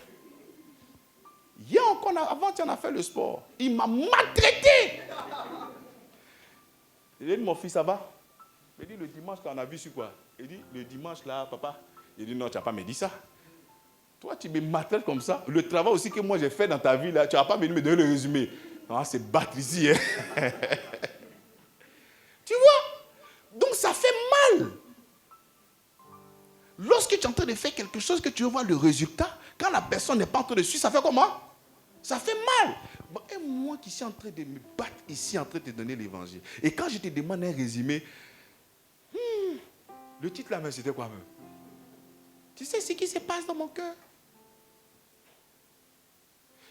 Hier encore, avant, tu en as fait le sport. Il m'a maltraité. Il dit, mon fils, ça va? Il dit, le dimanche, quand on a vu sur quoi? Il dit, le dimanche, là, papa. Il dit, non, tu n'as pas me dit ça. Toi, tu me maltraites comme ça. Le travail aussi que moi, j'ai fait dans ta vie, là, tu n'as pas venu me donner le résumé. Non, c'est battre ici. Hein. Tu vois? Donc, ça fait mal. Lorsque tu es en train de faire quelque chose, que tu vois le résultat, quand la personne n'est pas en train de suivre, ça fait comment? Ça fait mal. Bon, et moi qui suis en train de me battre ici, en train de te donner l'évangile. Et quand je te demande un résumé, le titre là, mais c'était quoi même? Tu sais ce qui se passe dans mon cœur?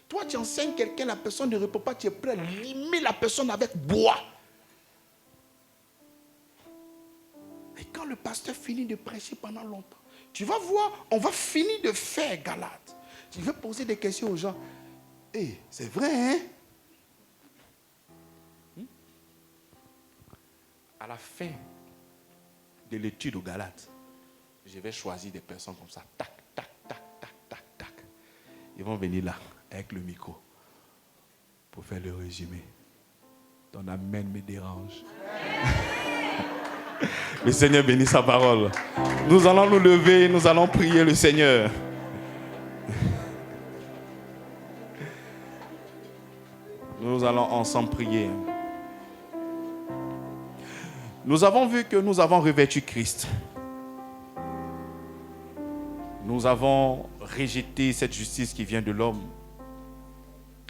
Toi, tu enseignes quelqu'un, la personne ne répond pas, tu es prêt à limer la personne avec bois. Et quand le pasteur finit de prêcher pendant longtemps, tu vas voir, on va finir de faire Galate. Tu vas poser des questions aux gens. Eh, c'est vrai, hein? À la fin de l'étude aux Galates, je vais choisir des personnes comme ça. Tac, tac, tac, tac, tac, tac. Ils vont venir là, avec le micro, pour faire le résumé. Ton amen me dérange. Le Seigneur bénit sa parole. Nous allons nous lever, nous allons prier le Seigneur. Nous allons ensemble prier. Nous avons vu que nous avons revêtu Christ. Nous avons rejeté cette justice qui vient de l'homme.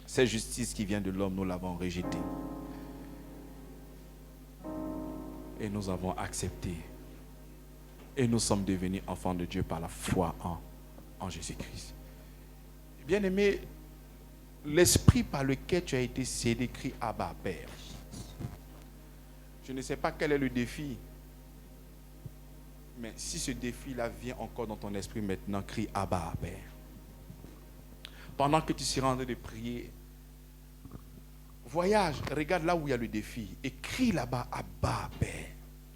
Cette justice qui vient de l'homme, nous l'avons rejetée. Et nous avons accepté. Et nous sommes devenus enfants de Dieu par la foi en Jésus-Christ. Bien-aimé, l'esprit par lequel tu as été scellé crie Abba, Père. Je ne sais pas quel est le défi. Mais si ce défi-là vient encore dans ton esprit maintenant, crie Abba, Père. Pendant que tu seras en train de prier, voyage, regarde là où il y a le défi. Et crie là-bas, Abba, Père.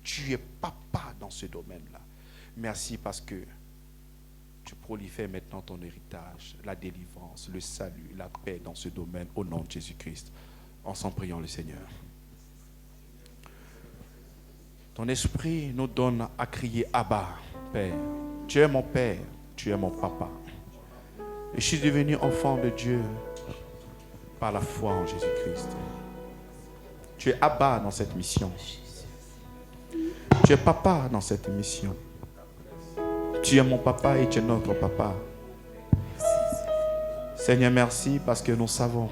Tu es papa dans ce domaine-là. Merci parce que tu prolifères maintenant ton héritage, la délivrance, le salut, la paix dans ce domaine au nom de Jésus-Christ. Ensemble, prions le Seigneur. Ton esprit nous donne à crier Abba, Père. Tu es mon Père, tu es mon papa. Et je suis devenu enfant de Dieu par la foi en Jésus-Christ. Tu es Abba dans cette mission. Tu es papa dans cette mission. Tu es mon papa et tu es notre papa. Seigneur, merci parce que nous savons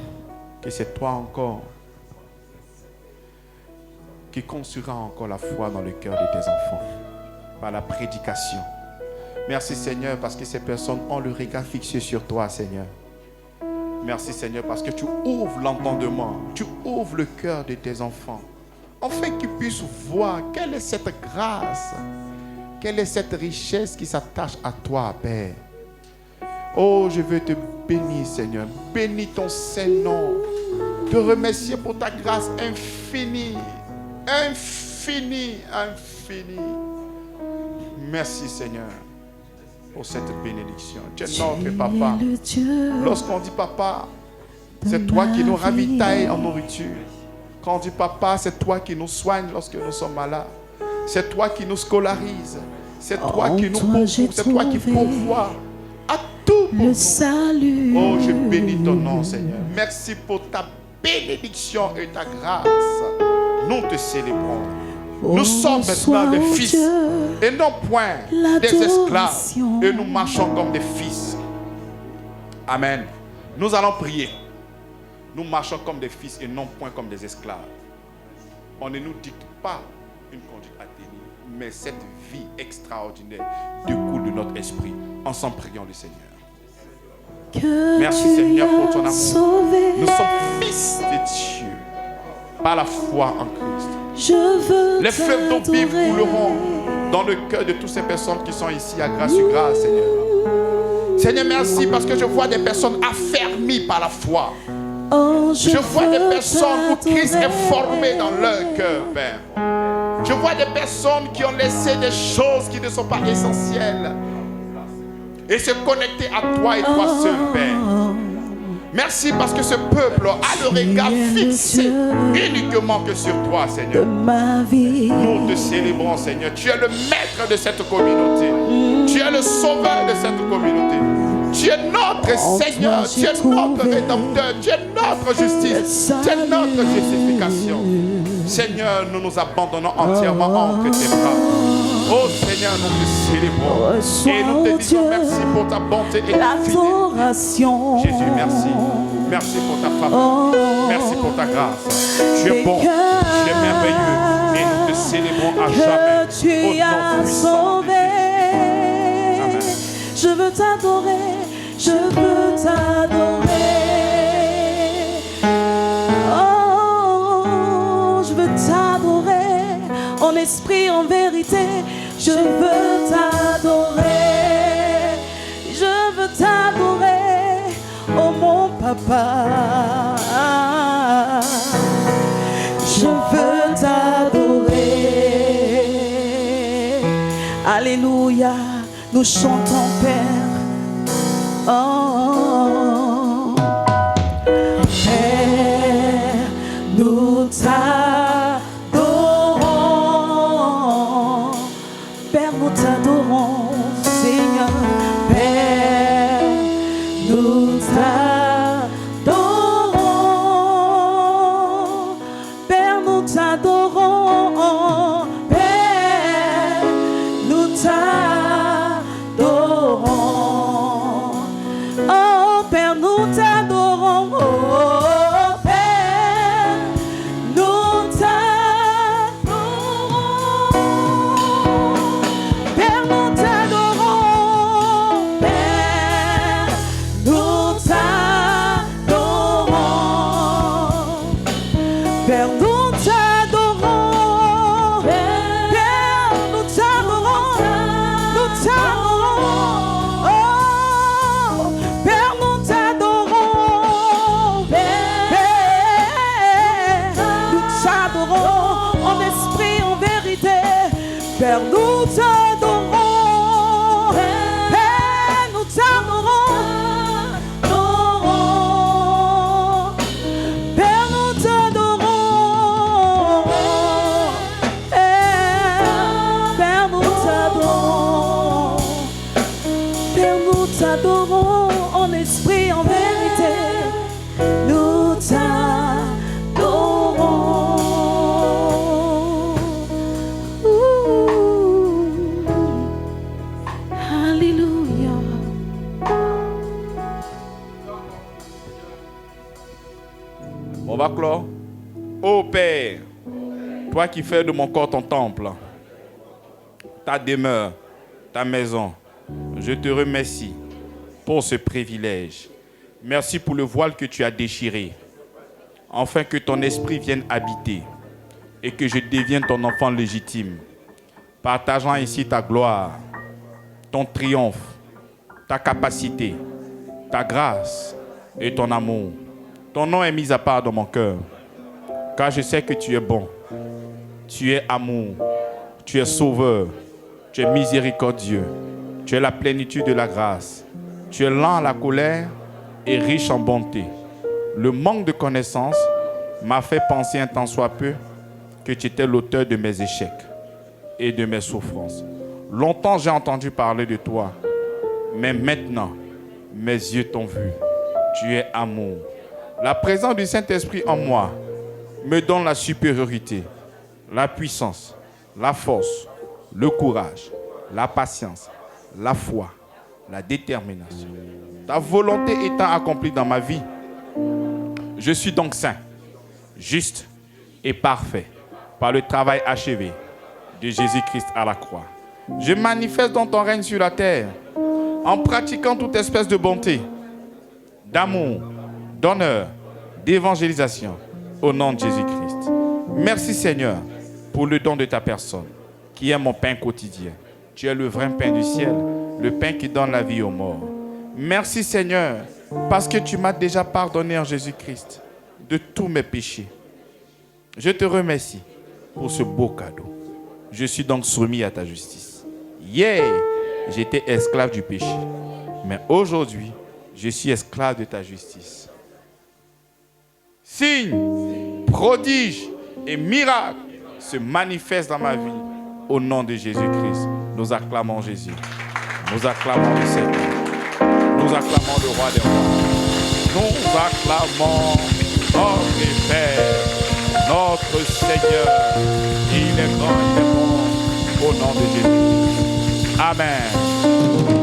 que c'est toi encore qui construira encore la foi dans le cœur de tes enfants par la prédication. Merci Seigneur parce que ces personnes ont le regard fixé sur toi, Seigneur. Merci Seigneur parce que tu ouvres l'entendement, tu ouvres le cœur de tes enfants, afin qu'ils puissent voir quelle est cette grâce, quelle est cette richesse qui s'attache à toi, Père. Oh, je veux te bénir, Seigneur. Bénis ton Saint-Nom. Te remercier pour ta grâce infinie. Infinie, infinie. Merci, Seigneur, pour cette bénédiction. Tu es notre papa. Lorsqu'on dit papa, c'est toi qui nous ravitailles en nourriture. Quand on dit papa, c'est toi qui nous soigne lorsque nous sommes malades. C'est toi qui nous scolarise. C'est toi qui nous pourvoit. C'est toi qui pourvoit à tout pour nous. Salut. Oh, je bénis ton nom, Seigneur. Merci pour ta bénédiction et ta grâce. Nous te célébrons. Nous sommes maintenant des fils et non point des esclaves. Et nous marchons comme des fils. Amen. Nous allons prier. Nous marchons comme des fils et non point comme des esclaves. On ne nous dicte pas une conduite à tenir, mais cette vie extraordinaire découle de notre esprit. Ensemble, prions le Seigneur. Merci Seigneur pour ton amour. Nous sommes fils de Dieu par la foi en Christ. Les fleuves d'eau vive couleront dans le cœur de toutes ces personnes qui sont ici à grâce sur grâce, Seigneur. Seigneur, merci parce que je vois des personnes affermies par la foi. Je vois des personnes où Christ est formé dans leur cœur, Père. Je vois des personnes qui ont laissé des choses qui ne sont pas essentielles et se connecter à toi et toi seul, Père. Merci parce que ce peuple a le regard fixé uniquement que sur toi, Seigneur. Nous te célébrons, Seigneur. Tu es le maître de cette communauté. Tu es le sauveur de cette communauté. Tu es notre Seigneur. Tu es notre rédempteur. Tu es notre justice. Tu es notre justification. Seigneur, nous nous abandonnons entièrement entre tes bras. Oh Seigneur, nous te célébrons et nous te disons merci pour ta bonté et ta fidélité. Jésus, merci. Merci pour ta faveur. Merci pour ta grâce. Tu es bon, tu es merveilleux et nous te célébrons à jamais. Tu as sauvé. Amen. Je veux t'adorer, je veux t'adorer. Oh, je veux t'adorer en esprit, en vérité. Je veux t'adorer, je veux t'adorer, oh mon papa. Je veux t'adorer. Alléluia, nous chantons Père. Oh, Père, nous t'adorons. Père, nous t'adorons, Seigneur. Père, nous t'adorons. Père, nous t'adorons. Père, nous t'adorons. Oh, Père, nous t'adorons. Oh, Père, nous t'adorons. Père, nous t'adorons. Père, nous t'adorons. Père, nous t'adorons. Père, nous t'adorons. Nous t'adorons. Oh, Père, nous t'adorons. Père, nous t'adorons en esprit, en vérité. Père, nous t'adorons. Père, nous t'adorons. Père, nous t'adorons. Père, nous t'adorons. Père, nous t'adorons en esprit, en vérité. Nous t'adorons. Alléluia. On va clore. Ô Père, toi qui fais de mon corps ton temple, ta demeure, ta maison, je te remercie pour ce privilège. Merci pour le voile que tu as déchiré, afin que ton esprit vienne habiter et que je devienne ton enfant légitime, partageant ici ta gloire, ton triomphe, ta capacité, ta grâce et ton amour. Ton nom est mis à part dans mon cœur, car je sais que tu es bon, tu es amour, tu es sauveur, tu es miséricordieux, tu es la plénitude de la grâce, tu es lent à la colère et riche en bonté. Le manque de connaissance m'a fait penser un tant soit peu que tu étais l'auteur de mes échecs et de mes souffrances. Longtemps j'ai entendu parler de toi, mais maintenant mes yeux t'ont vu. Tu es amour. La présence du Saint-Esprit en moi me donne la supériorité, la puissance la force, le courage, la patience, la foi, la détermination. Ta volonté étant accomplie dans ma vie, je suis donc saint, juste et parfait par le travail achevé de Jésus-Christ à la croix. Je manifeste donc ton règne sur la terre en pratiquant toute espèce de bonté, d'amour, d'honneur, d'évangélisation au nom de Jésus-Christ. Merci Seigneur pour le don de ta personne qui est mon pain quotidien. Tu es le vrai pain du ciel, le pain qui donne la vie aux morts. Merci Seigneur parce que tu m'as déjà pardonné en Jésus-Christ de tous mes péchés. Je te remercie pour ce beau cadeau. Je suis donc soumis à ta justice. Hier, j'étais esclave du péché, mais aujourd'hui, je suis esclave de ta justice. Signes, prodiges et miracles se manifestent dans ma vie au nom de Jésus-Christ. Nous acclamons Jésus. Nous acclamons le Seigneur. Nous acclamons le roi des rois. Nous acclamons notre Père, notre Seigneur. Il est grand et bon au nom de Jésus. Amen.